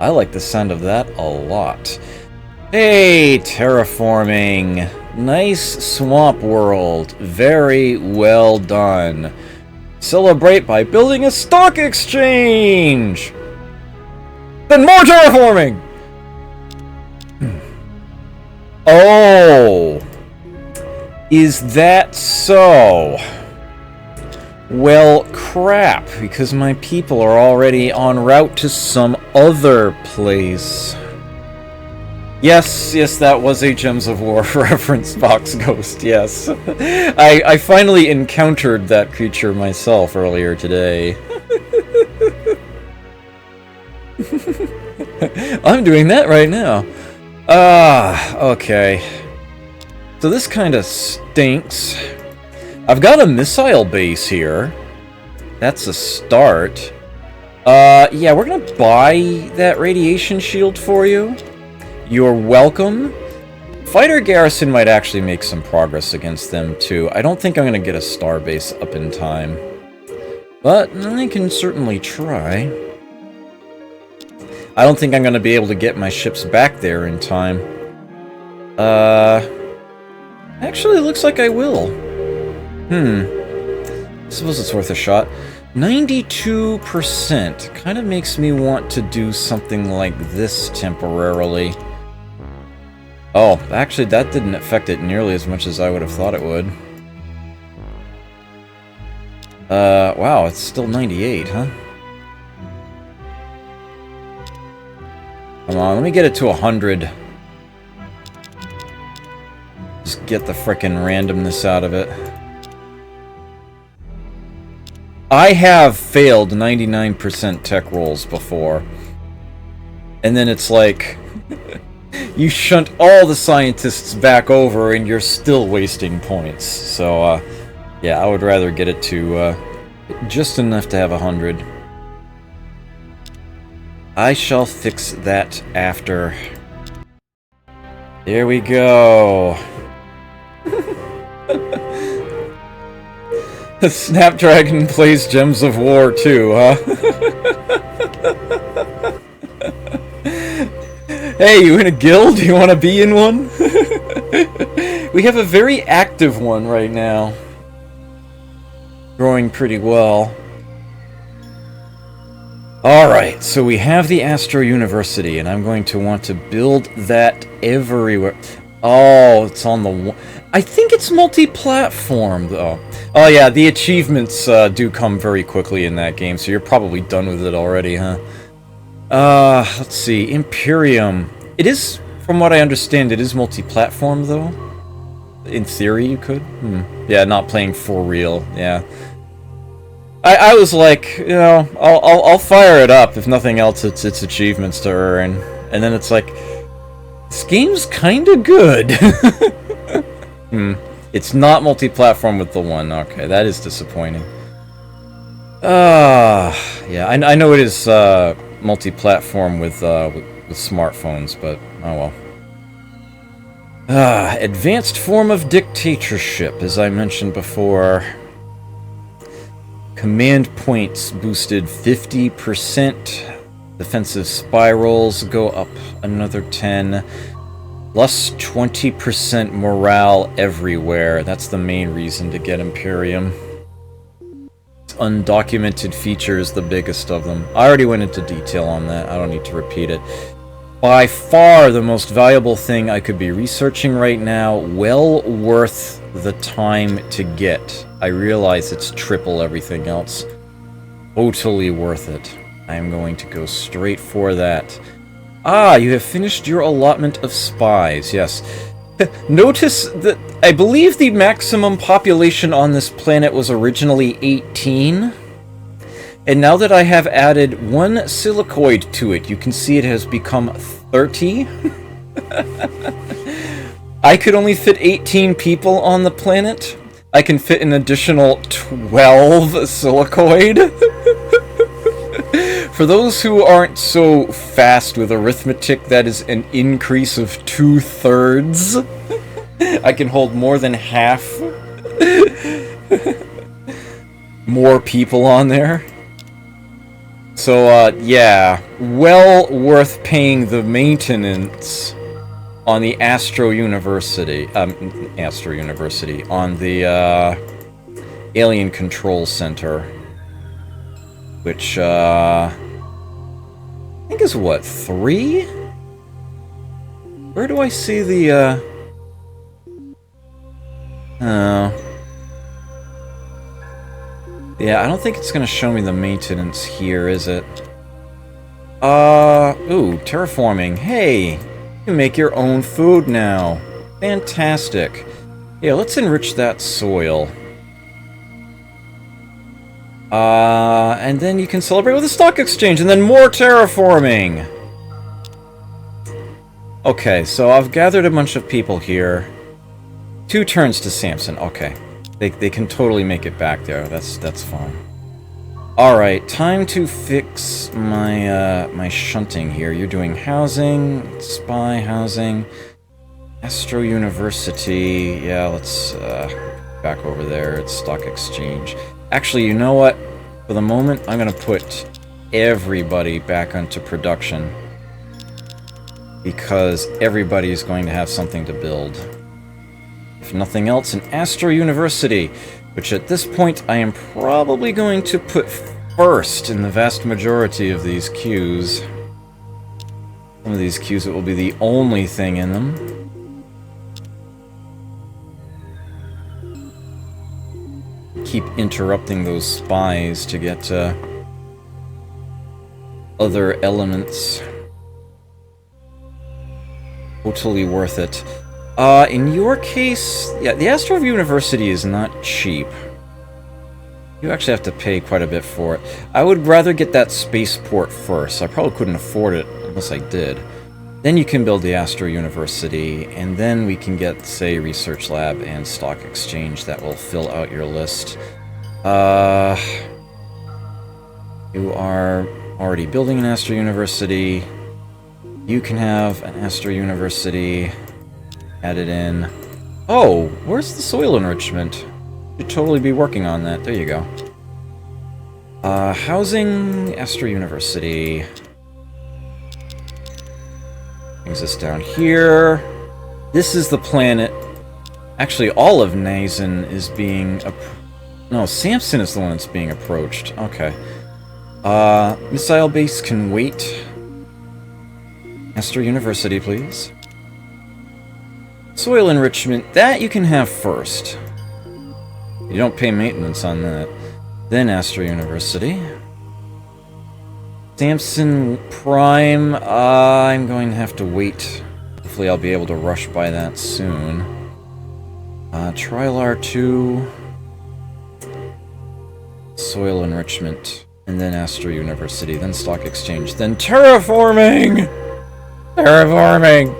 I like the sound of that a lot. Hey, terraforming. Nice swamp world. Very well done. Celebrate by building a stock exchange! Then more terraforming! Oh! Is that so? Well, crap, because my people are already en route to some other place. Yes, that was a Gems of War reference, Box Ghost, yes. I finally encountered that creature myself earlier today. I'm doing that right now. Okay. So this kind of stinks. I've got a missile base here. That's a start. Yeah, we're gonna buy that radiation shield for you. You're welcome. Fighter garrison might actually make some progress against them, too. I don't think I'm gonna get a star base up in time. But I can certainly try. I don't think I'm gonna be able to get my ships back there in time. Actually, it looks like I will. I suppose it's worth a shot. 92% kind of makes me want to do something like this temporarily. Oh, actually that didn't affect it nearly as much as I would have thought it would. Wow, it's still 98, huh? Come on, let me get it to 100. Just get the frickin' randomness out of it. I have failed 99% tech rolls before. And then it's like, you shunt all the scientists back over and you're still wasting points. So, yeah, I would rather get it to just enough to have 100. I shall fix that after. There we go. Snapdragon plays Gems of War too, huh? Hey, you in a guild? You want to be in one? We have a very active one right now. Growing pretty well. Alright, so we have the Astro University, and I'm going to want to build that everywhere. Oh, it's on the... I think it's multi-platform, though. Oh yeah, the achievements do come very quickly in that game, so you're probably done with it already, huh? Let's see. Imperium. It is, from what I understand, it is multi-platform, though. In theory, you could. Yeah, not playing for real. Yeah. I was like, you know, I'll fire it up. If nothing else, it's achievements to earn. And then it's like, this game's kinda good. It's not multi-platform with the one. Okay, that is disappointing. Yeah, I know it is multi-platform with smartphones, but oh well. Advanced form of dictatorship, as I mentioned before. Command points boosted 50%. Defensive spirals go up another 10. Plus 20% morale everywhere. That's the main reason to get Imperium. Undocumented features, the biggest of them. I already went into detail on that. I don't need to repeat it. By far the most valuable thing I could be researching right now. Well worth the time to get. I realize it's triple everything else. Totally worth it. I am going to go straight for that. Ah, you have finished your allotment of spies. Yes. Notice that I believe the maximum population on this planet was originally 18. And now that I have added one silicoid to it, you can see it has become 30. I could only fit 18 people on the planet. I can fit an additional 12 silicoid. For those who aren't so fast with arithmetic, that is an increase of 2/3. I can hold more than half more people on there. So, yeah, well worth paying the maintenance on the Astro University, on the, Alien Control Center, which, I think is what, 3? Where do I see the, oh. Yeah, I don't think it's gonna show me the maintenance here, is it? Ooh, terraforming. Hey, you can make your own food now. Fantastic. Yeah, let's enrich that soil. And then you can celebrate with a stock exchange, and then more terraforming! Okay, so I've gathered a bunch of people here. 2 turns to Samson, okay. They can totally make it back there. That's fine. Alright, time to fix my my shunting here. You're doing housing, spy housing, Astro University. Yeah, let's back over there. It's stock exchange. Actually, you know what? For the moment, I'm gonna put everybody back onto production because everybody is going to have something to build. If nothing else, an Astro University, which at this point I am probably going to put first in the vast majority of these queues. Some of these queues, it will be the only thing in them. Keep interrupting those spies to get other elements. Totally worth it. In your case, yeah, the Astro University is not cheap. You actually have to pay quite a bit for it. I would rather get that spaceport first. I probably couldn't afford it unless I did. Then you can build the Astro University, and then we can get, say, Research Lab and Stock Exchange. That will fill out your list. You are already building an Astro University. You can have an Astro University. Add it in. Oh, where's the soil enrichment? Should totally be working on that. There you go. Housing, Astro University. Brings us down here. This is the planet Actually, all of Nazen is being... No, Samson is the one that's being approached. Okay. Missile base can wait. Astor University, please. Soil enrichment, that you can have first. You don't pay maintenance on that. Then Astor University. Samson Prime, I'm going to have to wait. Hopefully I'll be able to rush by that soon. Trilar 2. Soil enrichment. And then Astor University. Then Stock Exchange. Then terraforming! Terraforming!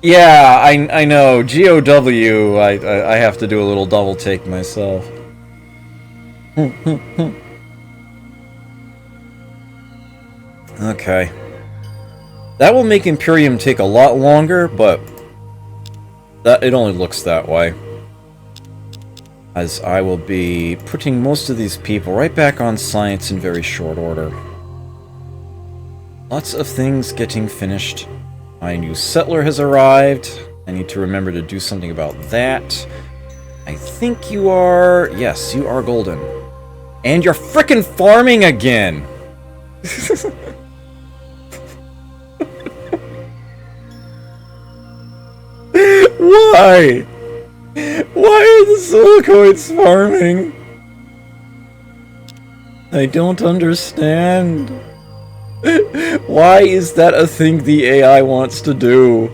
Yeah, I know. GOW, I have to do a little double take myself. Okay. That will make Imperium take a lot longer, but it only looks that way. As I will be putting most of these people right back on science in very short order. Lots of things getting finished. My new settler has arrived. I need to remember to do something about that. I think you are... Yes, you are golden. And you're frickin' farming again! Why? Why are the silicoids farming? I don't understand. Why is that a thing the AI wants to do?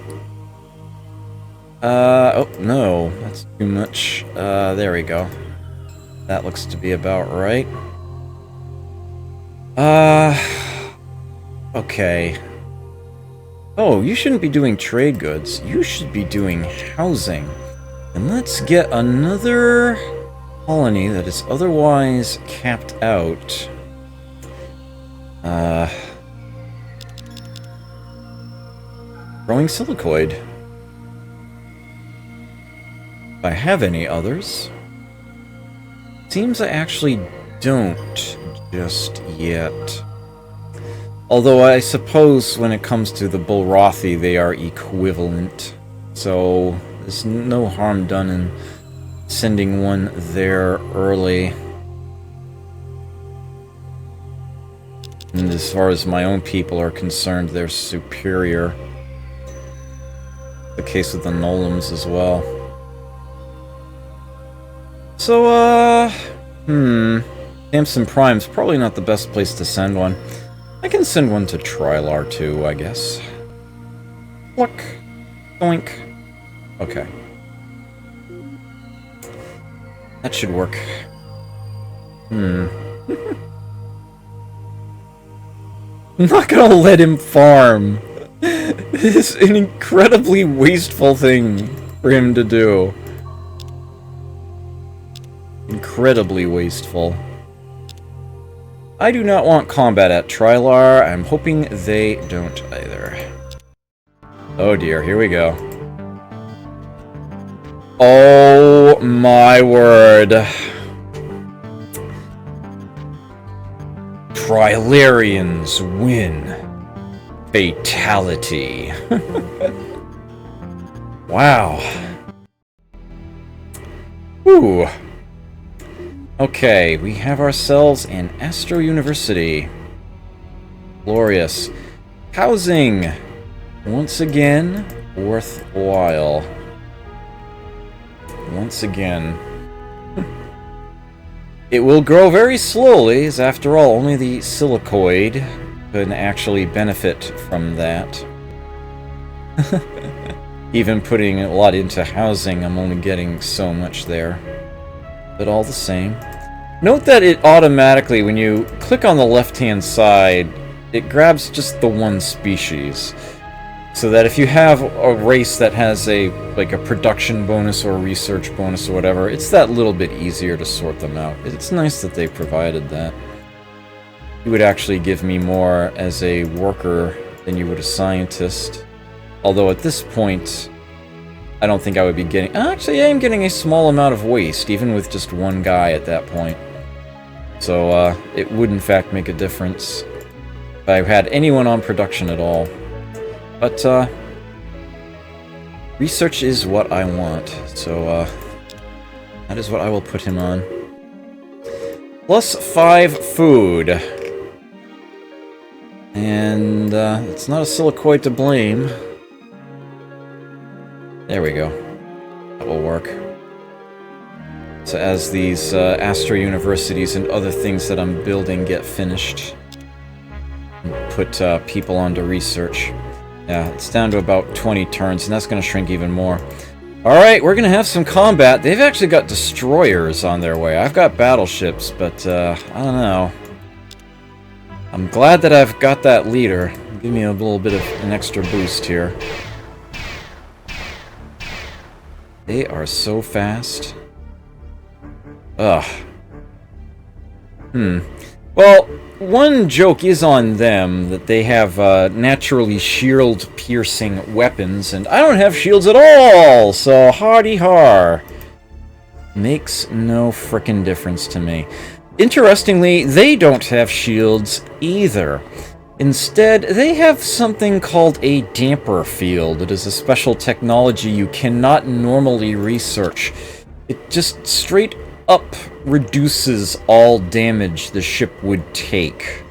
Oh, no. That's too much. There we go. That looks to be about right. Okay. Oh, you shouldn't be doing trade goods. You should be doing housing. And let's get another colony that is otherwise capped out. Growing silicoid. If I have any others. Seems I actually don't just yet. Although I suppose when it comes to the Bulrathi, they are equivalent. So there's no harm done in sending one there early. And as far as my own people are concerned, they're superior. The case with the Nolums as well. So, Samson Prime's probably not the best place to send one. I can send one to Trilar 2, I guess. Look. Doink. Okay. That should work. I'm not gonna let him farm. It's an incredibly wasteful thing for him to do. Incredibly wasteful. I do not want combat at Trilar. I'm hoping they don't either. Oh dear, here we go. Oh my word. Trilarians win. Fatality. Wow. Ooh. Okay, we have ourselves an Astro University. Glorious. Housing. Once again, worthwhile. Once again. It will grow very slowly, as after all, only the silicoid can actually benefit from that. Even putting a lot into housing, I'm only getting so much there. But all the same. Note that it automatically, when you click on the left-hand side, it grabs just the one species. So that if you have a race that has a production bonus or a research bonus or whatever, it's that little bit easier to sort them out. It's nice that they provided that. You would actually give me more as a worker than you would a scientist. Although at this point, I don't think I would be getting... Actually, I am getting a small amount of waste, even with just one guy at that point. So, it would in fact make a difference if I had anyone on production at all. But, research is what I want, so, that is what I will put him on. Plus 5 food. And, it's not a silicoid to blame. There we go. That will work. So as these, Astro Universities and other things that I'm building get finished, put, people onto research. Yeah, it's down to about 20 turns, and that's gonna shrink even more. Alright, we're gonna have some combat. They've actually got destroyers on their way. I've got battleships, but, I don't know. I'm glad that I've got that leader. Give me a little bit of an extra boost here. They are so fast. Ugh. Well, one joke is on them, that they have naturally shield-piercing weapons, and I don't have shields at all, so hardy har. Makes no frickin' difference to me. Interestingly, they don't have shields either. Instead, they have something called a damper field. It is a special technology you cannot normally research. It just straight up reduces all damage the ship would take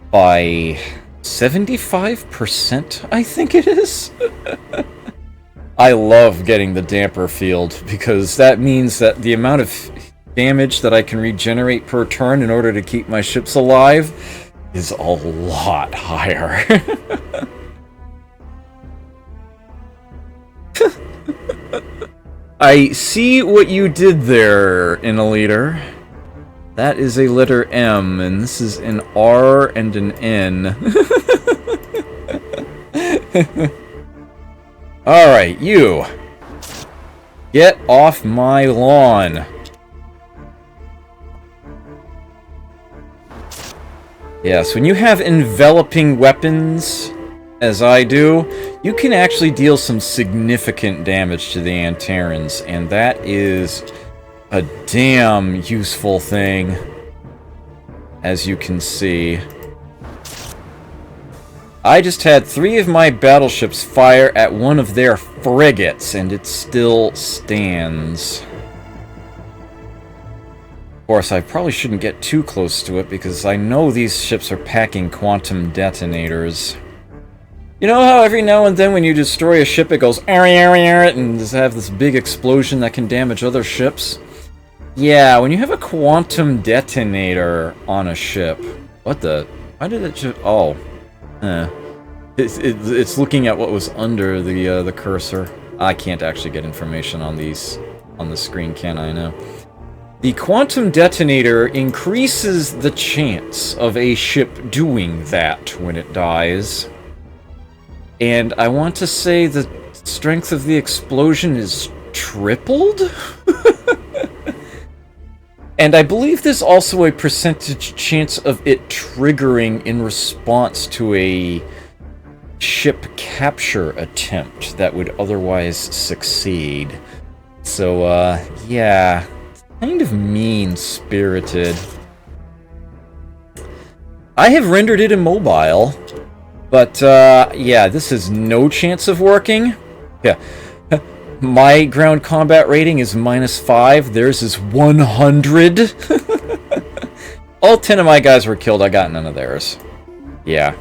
by 75%, I think it is. I love getting the damper field, because that means that the amount of damage that I can regenerate per turn in order to keep my ships alive is a lot higher. I see what you did there, Innoleader. That is a letter M, and this is an R and an N. Alright, you. Get off my lawn. Yes, when you have enveloping weapons, as I do, you can actually deal some significant damage to the Antarans, and that is a damn useful thing, as you can see. I just had 3 of my battleships fire at one of their frigates, and it still stands. Of course, I probably shouldn't get too close to it, because I know these ships are packing quantum detonators. You know how every now and then when you destroy a ship it goes and just have this big explosion that can damage other ships? Yeah, when you have a quantum detonator on a ship... What the... Why did it just... Oh. It's looking at what was under the cursor. I can't actually get information on these on the screen, can I? No. The quantum detonator increases the chance of a ship doing that when it dies. And I want to say the strength of the explosion is tripled? And I believe there's also a percentage chance of it triggering in response to a ship capture attempt that would otherwise succeed. So, yeah, kind of mean-spirited. I have rendered it immobile, but, yeah, this has no chance of working. Yeah. My ground combat rating is -5, theirs is 100. All 10 of my guys were killed, I got none of theirs. Yeah.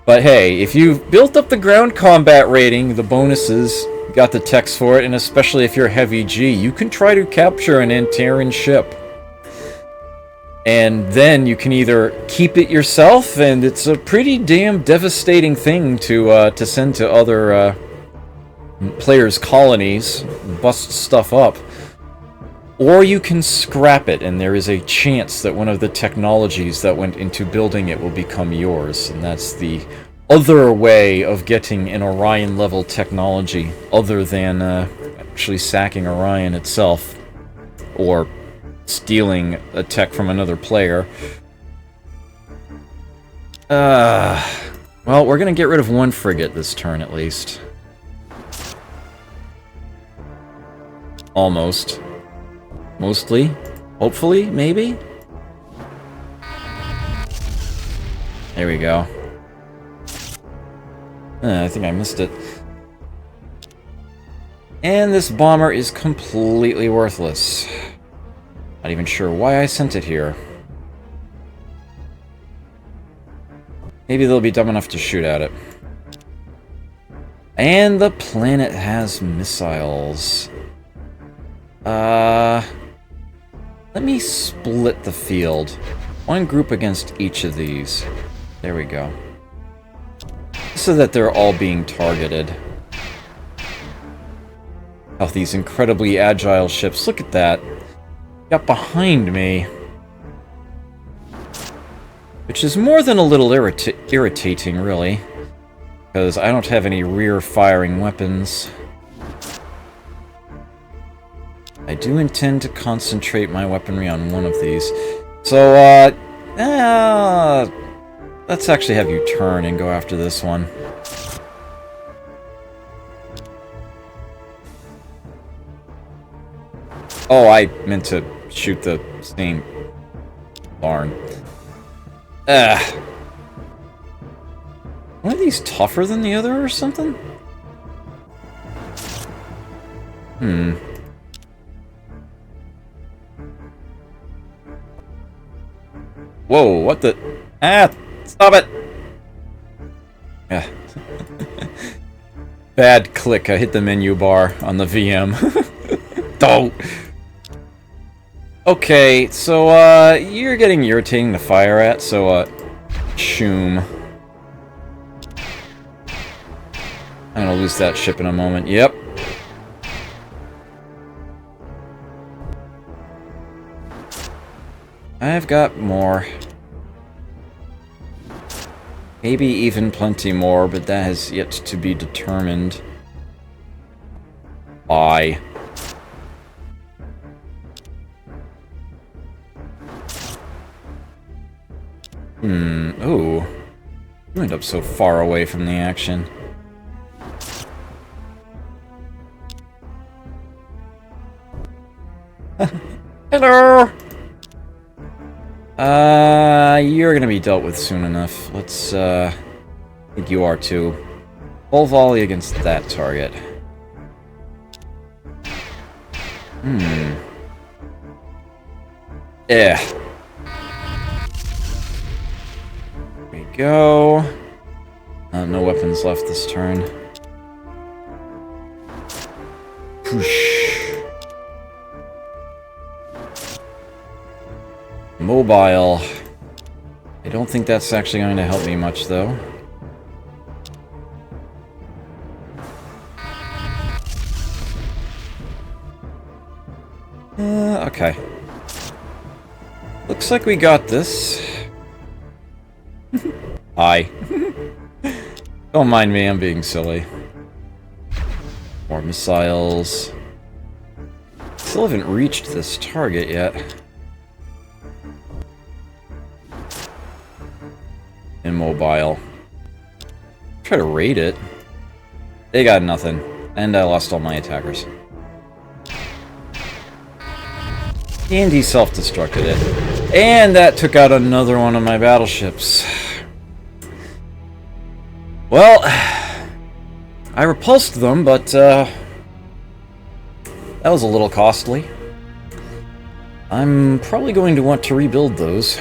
But hey, if you've built up the ground combat rating, the bonuses, got the text for it, and especially if you're heavy G, you can try to capture an Antaran ship. And then you can either keep it yourself, and it's a pretty damn devastating thing to send to other, players' colonies, bust stuff up. Or you can scrap it, and there is a chance that one of the technologies that went into building it will become yours. And that's the other way of getting an Orion-level technology, other than actually sacking Orion itself, or stealing a tech from another player. Well, we're gonna get rid of one frigate this turn, at least. Almost. Mostly. Hopefully, maybe? There we go. I think I missed it. And this bomber is completely worthless. Not even sure why I sent it here. Maybe they'll be dumb enough to shoot at it. And the planet has missiles. Let me split the field. One group against each of these. There we go. So that they're all being targeted. Oh, these incredibly agile ships. Look at that. Got behind me. Which is more than a little irritating, really. Because I don't have any rear-firing weapons. I do intend to concentrate my weaponry on one of these. So, let's actually have you turn and go after this one. Oh, I meant to shoot the same barn. One of these tougher than the other or something? Whoa, what the... Stop it! Yeah. Bad click, I hit the menu bar on the VM. Don't! Okay, so, you're getting irritating to fire at, so, shoom. I'm gonna lose that ship in a moment. Yep. I've got more. Maybe even plenty more, but that has yet to be determined. Bye. Ooh. You end up so far away from the action. Hello! You're gonna be dealt with soon enough. Let's, I think you are too. Full volley against that target. There we go. No weapons left this turn. Whoosh. Mobile. I don't think that's actually going to help me much, though. Okay. Looks like we got this. Hi. Don't mind me, I'm being silly. More missiles. Still haven't reached this target yet. Immobile. Try to raid it. They got nothing. And I lost all my attackers. And he self-destructed it. And that took out another one of my battleships. Well, I repulsed them, but that was a little costly. I'm probably going to want to rebuild those.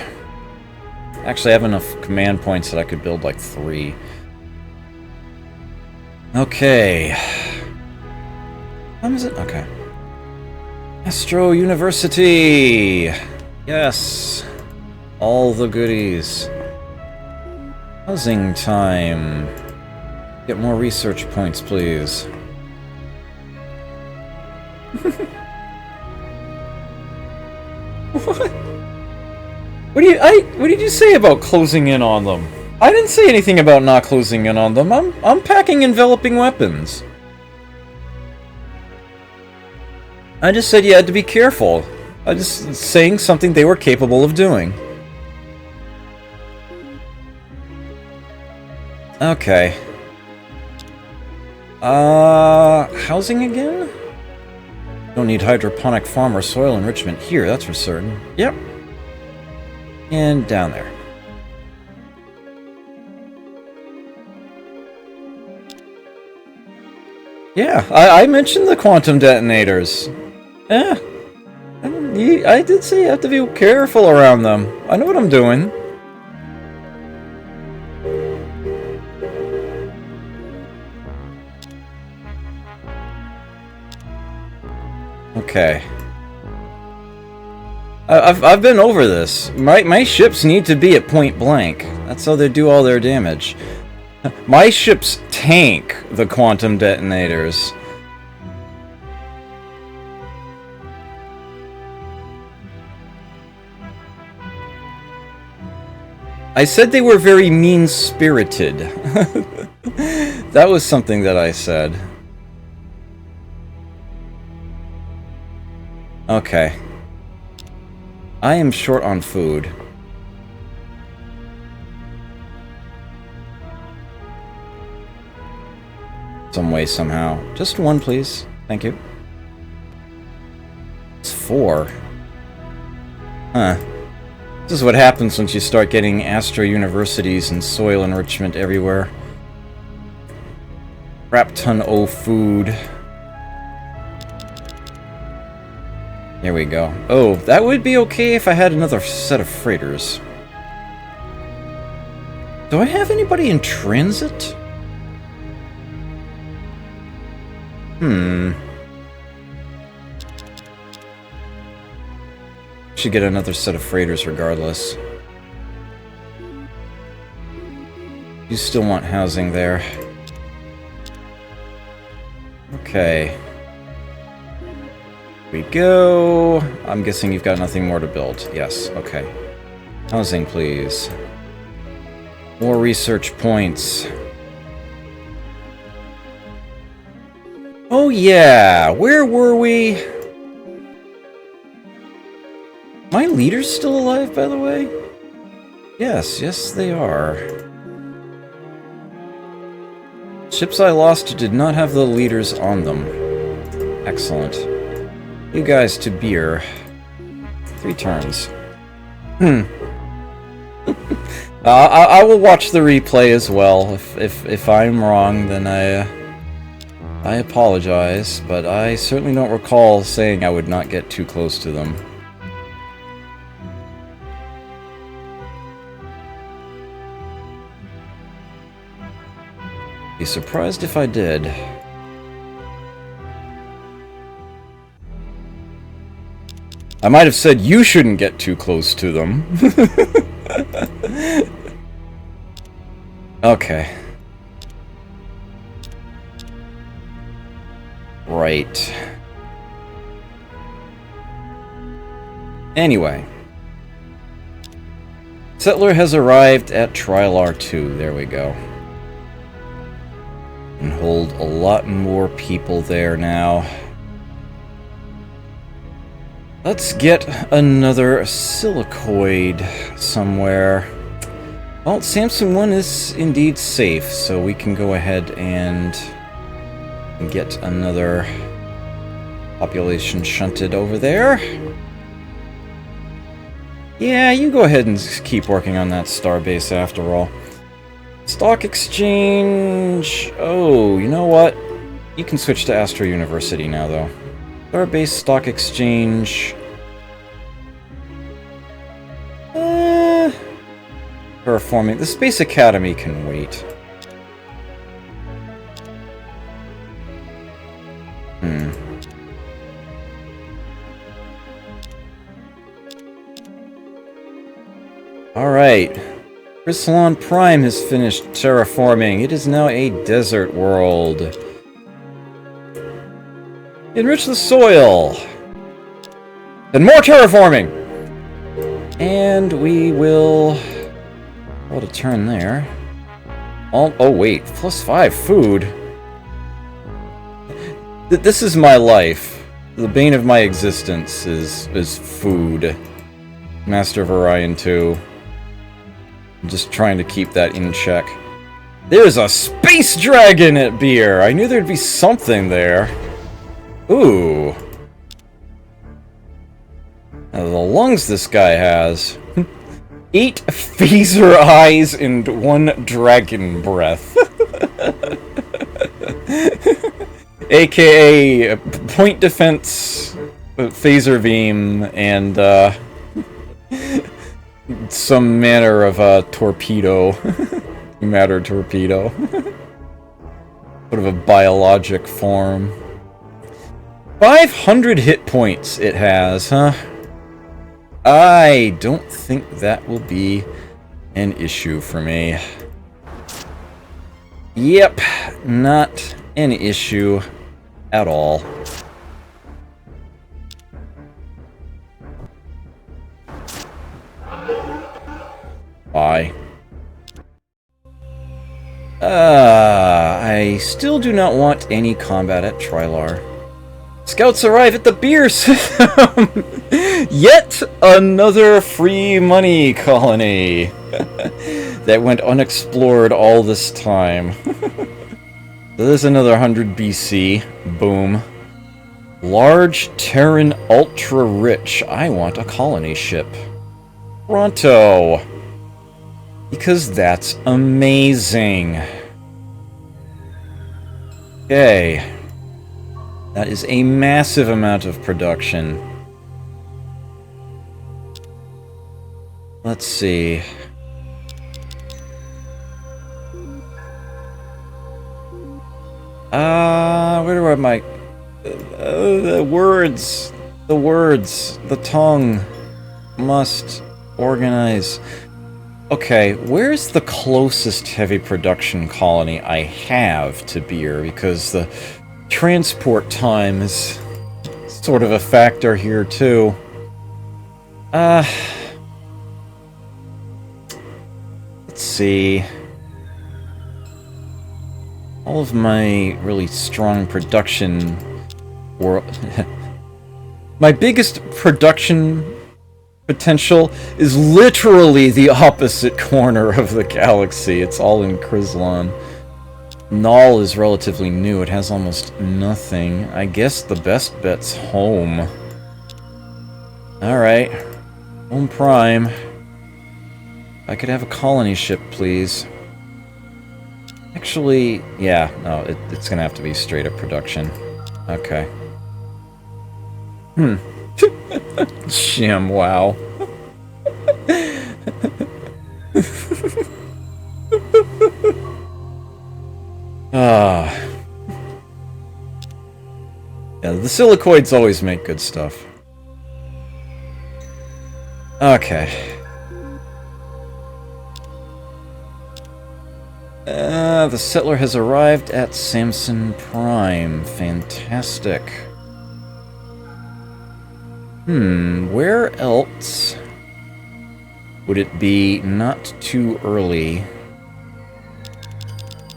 Actually, I have enough command points that I could build like 3. Okay. How is it? Okay. Astro University! Yes! All the goodies. Housing time. Get more research points, please. What? What did you say about closing in on them? I didn't say anything about not closing in on them. I'm packing enveloping weapons. I just said you had to be careful. I just saying something they were capable of doing. Okay. Housing again? Don't need hydroponic farm or soil enrichment here, that's for certain. Yep. And down there. Yeah, I mentioned the quantum detonators. Yeah. I did say you have to be careful around them. I know what I'm doing. Okay. I've been over this. My ships need to be at point blank. That's how they do all their damage. My ships tank the quantum detonators. I said they were very mean-spirited. That was something that I said. Okay. I am short on food. Some way, somehow. Just one, please. Thank you. It's 4. Huh. This is what happens once you start getting Astro Universities and soil enrichment everywhere. Crap ton o' food. There we go. Oh, that would be okay if I had another set of freighters. Do I have anybody in transit? Should get another set of freighters regardless. You still want housing there. Okay. Here we go. I'm guessing you've got nothing more to build. Yes, okay. Housing, please. More research points. Oh yeah, where were we? My leaders still alive, by the way? Yes, yes they are. Ships I lost did not have the leaders on them. Excellent. You guys to beer. 3 turns. I will watch the replay as well. If I'm wrong, then I apologize, but I certainly don't recall saying I would not get too close to them. Be surprised if I did. I might have said you shouldn't get too close to them. Okay. Right. Anyway. Settler has arrived at Trilar 2. There we go. And hold a lot more people there now. Let's get another silicoid somewhere. Well, Samson 1 is indeed safe, so we can go ahead and get another population shunted over there. Yeah, you go ahead and keep working on that starbase after all. Stock exchange... Oh, you know what? You can switch to Astro University now, though. Starbase stock exchange... Terraforming... The Space Academy can wait. Alright. Chrysalon Prime has finished terraforming. It is now a desert world. Enrich the soil. And more terraforming! And we will... What a turn there. Oh wait, +5 food. This is my life. The bane of my existence is food. Master of Orion II. I'm just trying to keep that in check. There's a space dragon at beer! I knew there'd be something there. Ooh. Now, the lungs this guy has. 8 phaser eyes and 1 dragon breath. AKA point defense, phaser beam, and some manner of torpedo. Matter torpedo. Sort of a biologic form. 500 hit points it has, huh? I don't think that will be an issue for me. Yep, not an issue at all. Bye. I still do not want any combat at Trilar. Scouts arrive at the beer system! Yet another free money colony that went unexplored all this time. So there's another 100 BC. Boom. Large Terran ultra rich. I want a colony ship. Pronto. Because that's amazing. Okay. That is a massive amount of production. Let's see. Where are my... the words. The words. The tongue. Must organize. Okay, where's the closest heavy production colony I have to beer? Because the transport time is sort of a factor here, too. Let's see. All of my really strong production... my biggest production potential is literally the opposite corner of the galaxy. It's all in Kryzlon. Null is relatively new. It has almost nothing. I guess the best bet's home. Alright. Home Prime. If I could have a colony ship, please. Actually, yeah. No, it's gonna have to be straight up production. Okay. Shim, wow. Yeah, the silicoids always make good stuff. Okay. The settler has arrived at Samson Prime. Fantastic. Where else would it be not too early?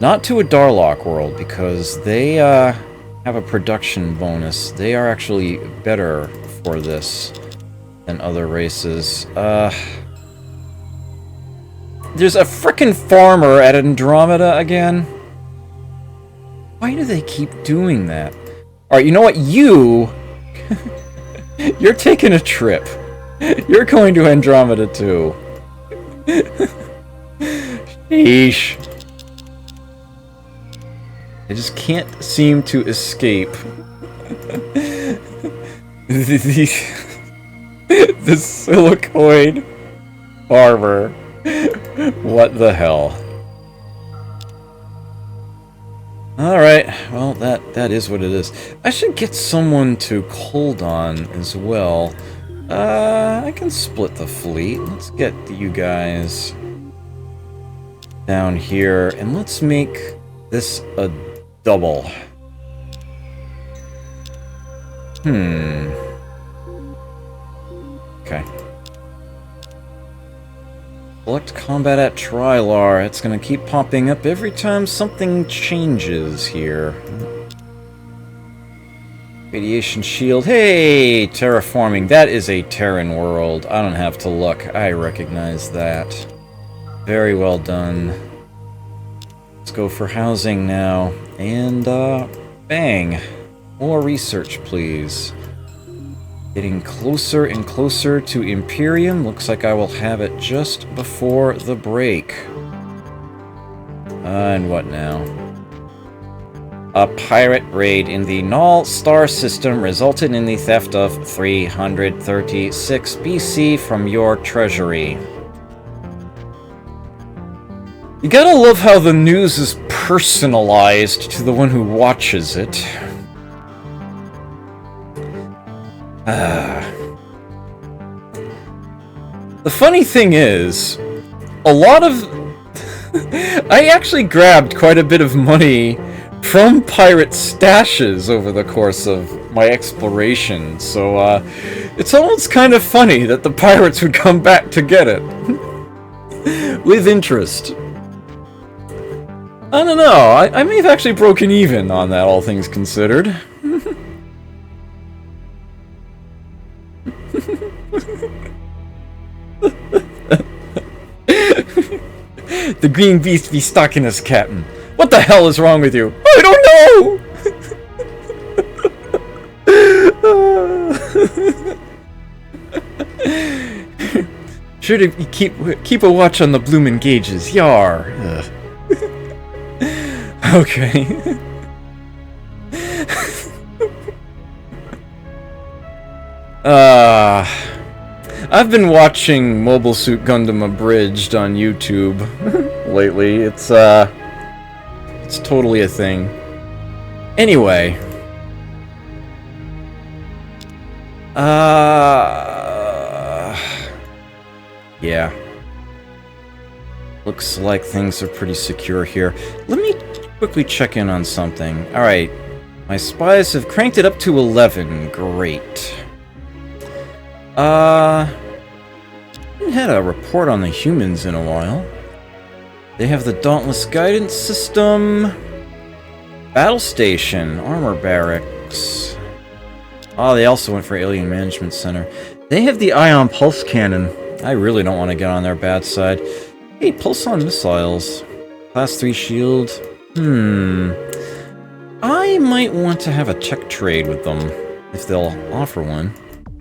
Not to a Darlock world, because they have a production bonus. They are actually better for this than other races. There's a frickin' farmer at Andromeda again? Why do they keep doing that? Alright, you know what? You're taking a trip. You're going to Andromeda too. Sheesh. I just can't seem to escape the silicoid farmer. What the hell? Alright, well, that is what it is. I should get someone to Koldon as well. I can split the fleet. Let's get you guys down here, and let's make this a double. Okay. Select combat at Trilar. It's gonna keep popping up every time something changes here. Radiation shield. Hey! Terraforming. That is a Terran world. I don't have to look. I recognize that. Very well done. Let's go for housing now. And, bang. More research, please. Getting closer and closer to Imperium. Looks like I will have it just before the break. And what now? A pirate raid in the Null star system resulted in the theft of 336 BC from your treasury. You gotta love how the news is personalized to the one who watches it. The funny thing is, a lot of... I actually grabbed quite a bit of money from pirate stashes over the course of my exploration, so it's almost kind of funny that the pirates would come back to get it. With interest. I don't know, I may have actually broken even on that, all things considered. The green beast be stalking us, Captain. What the hell is wrong with you? I don't know! Sure to keep a watch on the bloomin' gauges. Yar. Okay. I've been watching Mobile Suit Gundam Abridged on YouTube lately. It's totally a thing. Anyway. Yeah. Looks like things are pretty secure here. Let me quickly check in on something. Alright. My spies have cranked it up to 11. Great. Haven't had a report on the humans in a while. They have the Dauntless Guidance System, Battle Station, Armor Barracks. Oh, they also went for Alien Management Center. They have the Ion Pulse Cannon. I really don't want to get on their bad side. Hey, Pulse-on Missiles. Class 3 shield. I might want to have a check trade with them, if they'll offer one.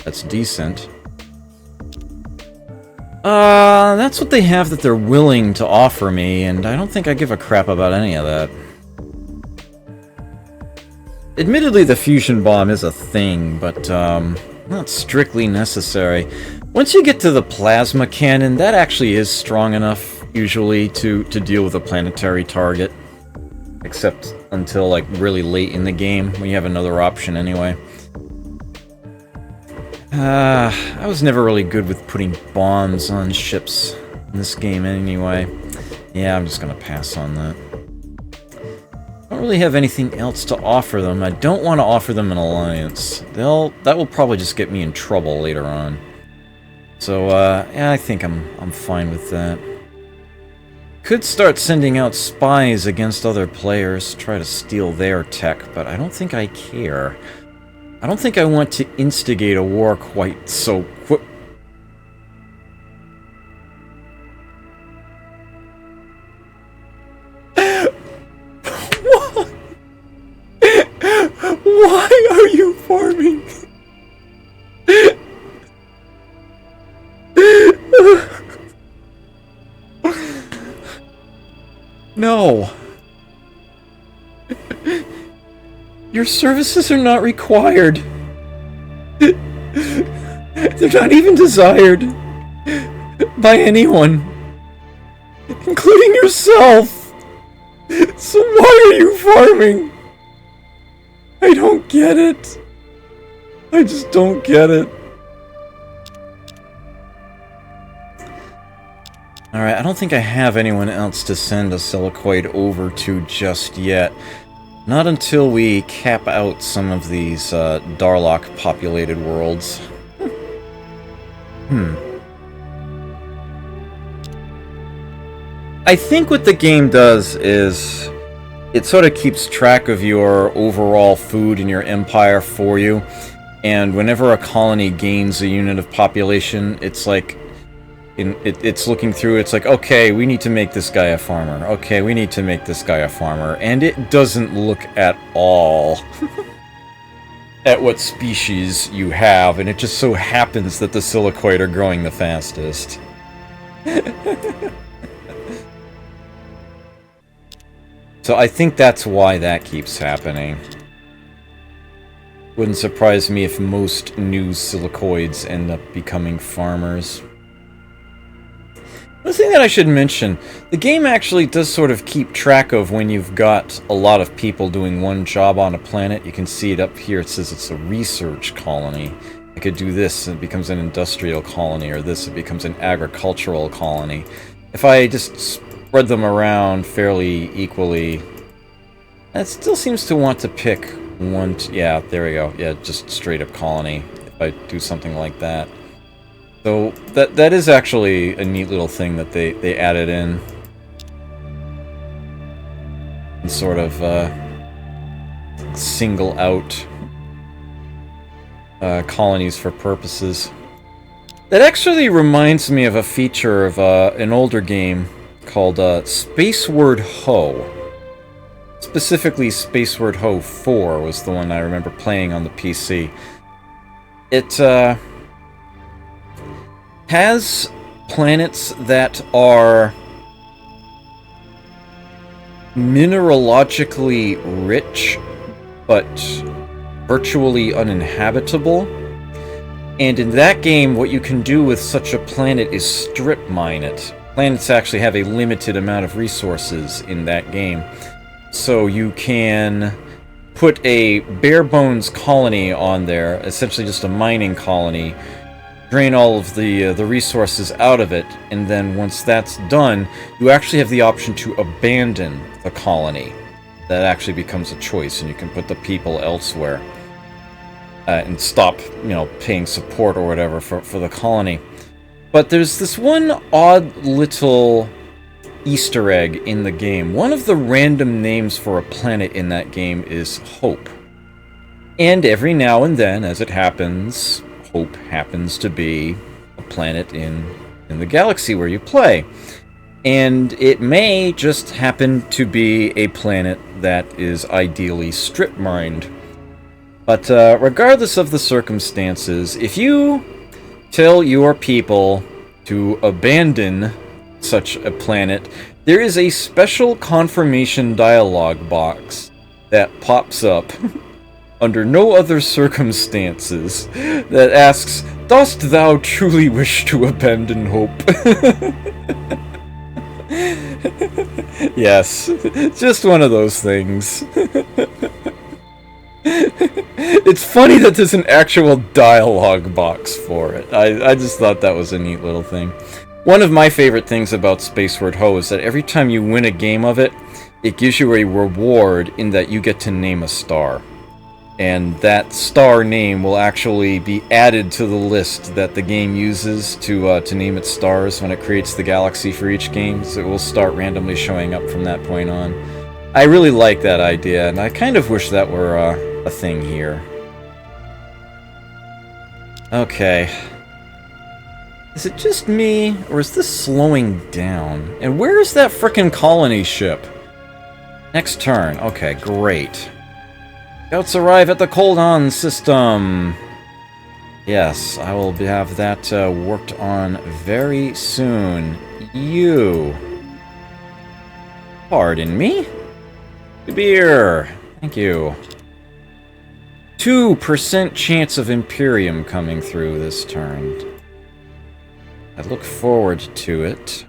That's decent. That's what they have that they're willing to offer me, and I don't think I give a crap about any of that. Admittedly, the fusion bomb is a thing, but, not strictly necessary. Once you get to the plasma cannon, that actually is strong enough, usually, to deal with a planetary target. Except until, like, really late in the game, when you have another option anyway. I was never really good with putting bombs on ships in this game anyway. Yeah, I'm just gonna pass on that. I don't really have anything else to offer them. I don't want to offer them an alliance. That will probably just get me in trouble later on. So, yeah, I think I'm fine with that. Could start sending out spies against other players, try to steal their tech, but I don't think I care. I don't think I want to instigate a war quite so quick. Why are you farming? No. Your services are not required. They're not even desired by anyone, including yourself. So why are you farming? I don't get it. I just don't get it. Alright, I don't think I have anyone else to send a Silicoid over to just yet. Not until we cap out some of these Darlock-populated worlds. I think what the game does is it sort of keeps track of your overall food in your empire for you, and whenever a colony gains a unit of population, it's like it's looking through, it's like, okay, we need to make this guy a farmer. Okay, we need to make this guy a farmer. And it doesn't look at all at what species you have, and it just so happens that the Silicoid are growing the fastest. So I think that's why that keeps happening. Wouldn't surprise me if most new silicoids end up becoming farmers. One thing that I should mention, the game actually does sort of keep track of when you've got a lot of people doing one job on a planet. You can see it up here. It says it's a research colony. I could do this and it becomes an industrial colony, or this, it becomes an agricultural colony. If I just spread them around fairly equally, it still seems to want to pick one. Yeah, there we go. Yeah, just straight up colony, if I do something like that. So that is actually a neat little thing that they added in. And sort of single out colonies for purposes. That actually reminds me of a feature of an older game called Spaceward Ho. Specifically, Spaceward Ho 4 was the one I remember playing on the PC. It has planets that are mineralogically rich, but virtually uninhabitable. And in that game, what you can do with such a planet is strip mine it. Planets actually have a limited amount of resources in that game. So you can put a bare bones colony on there, essentially just a mining colony, drain all of the resources out of it, and then once that's done, you actually have the option to abandon the colony. That actually becomes a choice, and you can put the people elsewhere and stop, paying support or whatever for the colony. But there's this one odd little Easter egg in the game. One of the random names for a planet in that game is Hope. And every now and then, as it happens, Hope happens to be a planet in the galaxy where you play. And it may just happen to be a planet that is ideally strip mined. But regardless of the circumstances, if you tell your people to abandon such a planet, there is a special confirmation dialogue box that pops up under no other circumstances that asks, "Dost thou truly wish to abandon Hope?" Yes, just one of those things. It's funny that there's an actual dialogue box for it. I just thought that was a neat little thing. One of my favorite things about Spaceward Ho is that every time you win a game of it, it gives you a reward in that you get to name a star. And that star name will actually be added to the list that the game uses to name its stars when it creates the galaxy for each game. So it will start randomly showing up from that point on. I really like that idea, and I kind of wish that were a thing here. Okay. Is it just me, or is this slowing down? And where is that frickin' colony ship? Next turn. Okay, great. Scouts arrive at the Koldon system. Yes, I will have that worked on very soon. You. Pardon me? Beer. Thank you. 2% chance of Imperium coming through this turn. I look forward to it.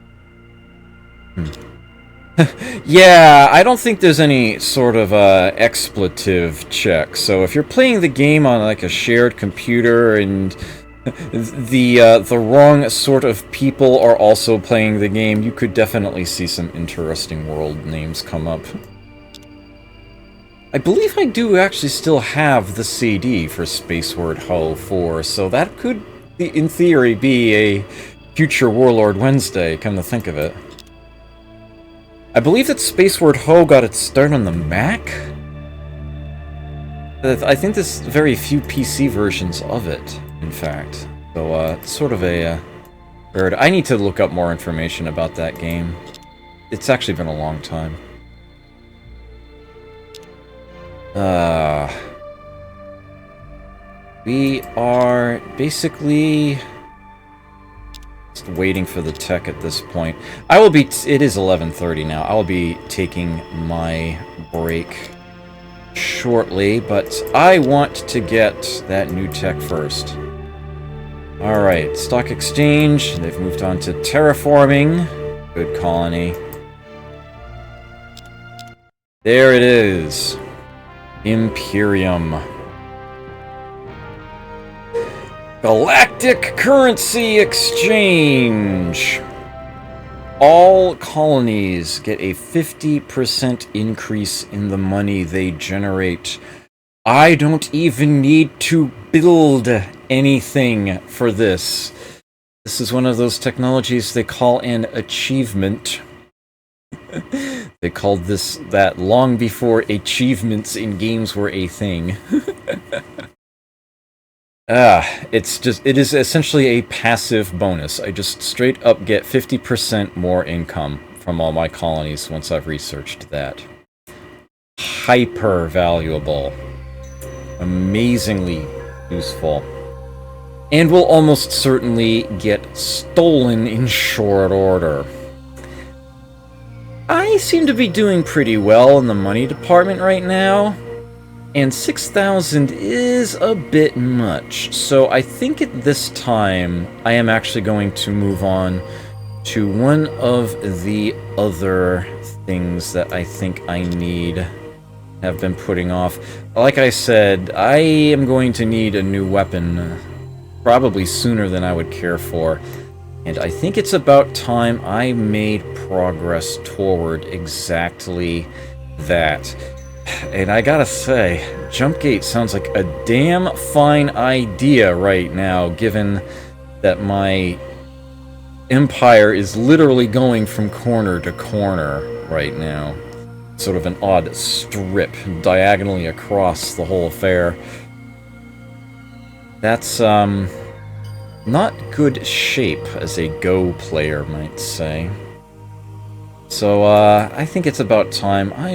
Yeah, I don't think there's any sort of expletive check. So if you're playing the game on like a shared computer and the wrong sort of people are also playing the game, you could definitely see some interesting world names come up. I believe I do actually still have the CD for Spaceward Ho 4, so that could, in theory, be a future Warlord Wednesday, come to think of it. I believe that Spaceward Ho got its start on the Mac? I think there's very few PC versions of it, in fact. So, it's sort of a weird. I need to look up more information about that game. It's actually been a long time. We are basically just waiting for the tech at this point. I will be... It is 11:30 now. I will be taking my break shortly, but I want to get that new tech first. Alright, stock exchange. They've moved on to terraforming. Good colony. There it is. Imperium. Galactic Currency Exchange. All colonies get a 50% increase in the money they generate. I don't even need to build anything for this. This is one of those technologies they call an achievement. They called this that long before achievements in games were a thing. It is essentially a passive bonus. I just straight up get 50% more income from all my colonies once I've researched that. Hyper valuable. Amazingly useful. And will almost certainly get stolen in short order. I seem to be doing pretty well in the money department right now. And 6,000 is a bit much, so I think at this time I am actually going to move on to one of the other things that I think I need, have been putting off. Like I said, I am going to need a new weapon, probably sooner than I would care for, and I think it's about time I made progress toward exactly that. And I gotta say, Jumpgate sounds like a damn fine idea right now, given that my empire is literally going from corner to corner right now. Sort of an odd strip diagonally across the whole affair. That's, not good shape, as a Go player might say. So, I think it's about time I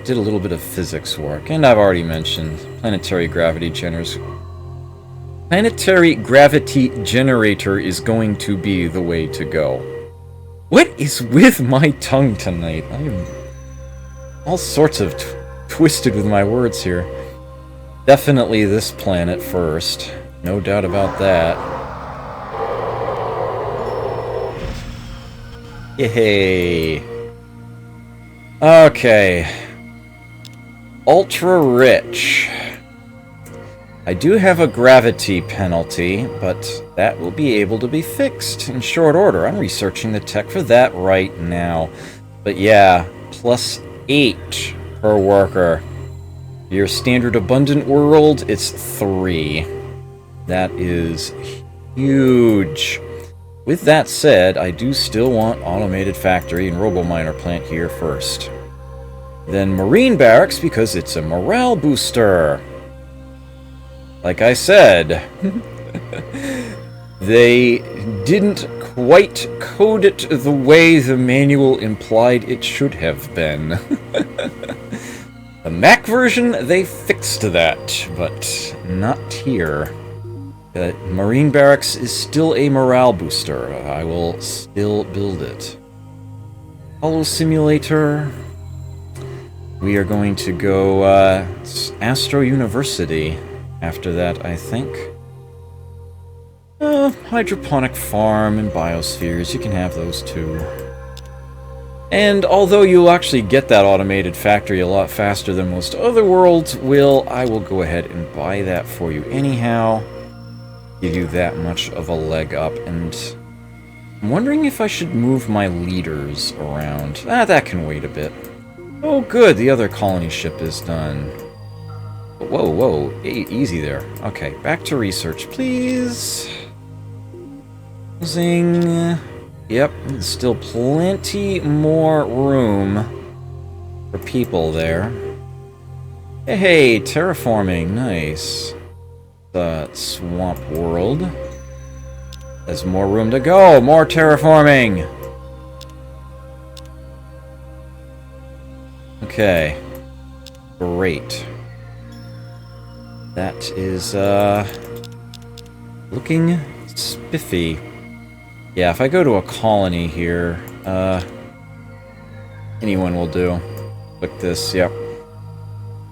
did a little bit of physics work, and I've already mentioned planetary gravity generators. Planetary gravity generator is going to be the way to go. What is with my tongue tonight? I am all sorts of twisted with my words here. Definitely this planet first. No doubt about that. Yay! Okay. Ultra rich. I do have a gravity penalty, but that will be able to be fixed in short order. I'm researching the tech for that right now. But yeah, +8 per worker. Your standard abundant world, it's 3. That is huge. With that said, I do still want automated factory and robo-miner plant here first. Then marine barracks, because it's a morale booster. Like I said, they didn't quite code it the way the manual implied it should have been. The Mac version, they fixed that, but not here. Marine Barracks is still a morale booster. I will still build it. Hollow Simulator. We are going to go Astro University after that, I think. Hydroponic farm and biospheres. You can have those too. And although you'll actually get that automated factory a lot faster than most other worlds will, I will go ahead and buy that for you anyhow. Give you that much of a leg up, and I'm wondering if I should move my leaders around. That can wait a bit. Oh good, the other colony ship is done. Whoa, whoa, easy there. Okay, back to research, please. Zing. Yep, still plenty more room for people there. Hey, terraforming, nice. The swamp world. There's more room to go, more terraforming. Okay, great. That is, looking spiffy. Yeah, if I go to a colony here, anyone will do. Click this, yep.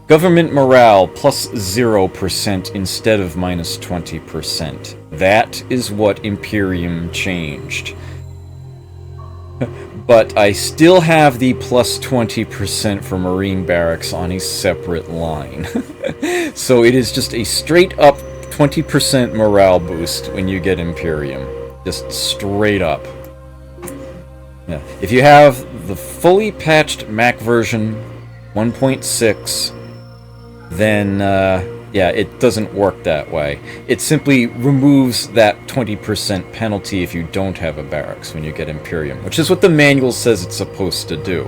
Government morale plus 0% instead of minus 20%. That is what Imperium changed. But I still have the plus 20% for Marine Barracks on a separate line. So it is just a straight up 20% morale boost when you get Imperium. Just straight up. Yeah. If you have the fully patched Mac version 1.6, then yeah, it doesn't work that way. It simply removes that 20% penalty if you don't have a barracks when you get Imperium, which is what the manual says it's supposed to do.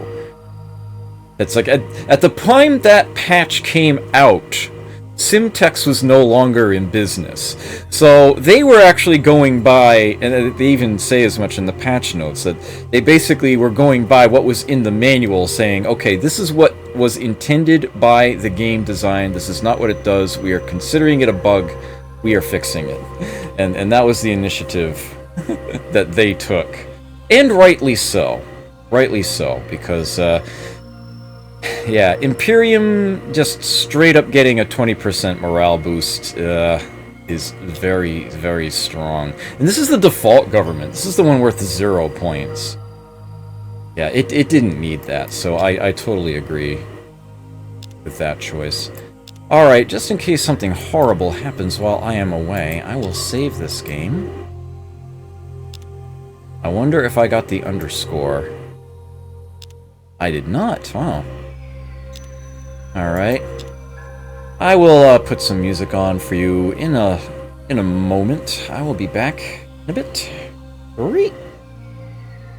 It's like, at the time that patch came out, Simtex was no longer in business. So they were actually going by, and they even say as much in the patch notes, that they basically were going by what was in the manual, saying, okay, this is what was intended by the game design, this is not what it does, we are considering it a bug, we are fixing it. And that was the initiative that they took. And rightly so. Rightly so, because yeah, Imperium just straight up getting a 20% morale boost is very, very strong. And this is the default government. This is the one worth 0 points. Yeah, it didn't need that, so I totally agree with that choice. Alright, just in case something horrible happens while I am away, I will save this game. I wonder if I got the underscore. I did not. Wow. Alright. I will put some music on for you in a moment. I will be back in a bit. 3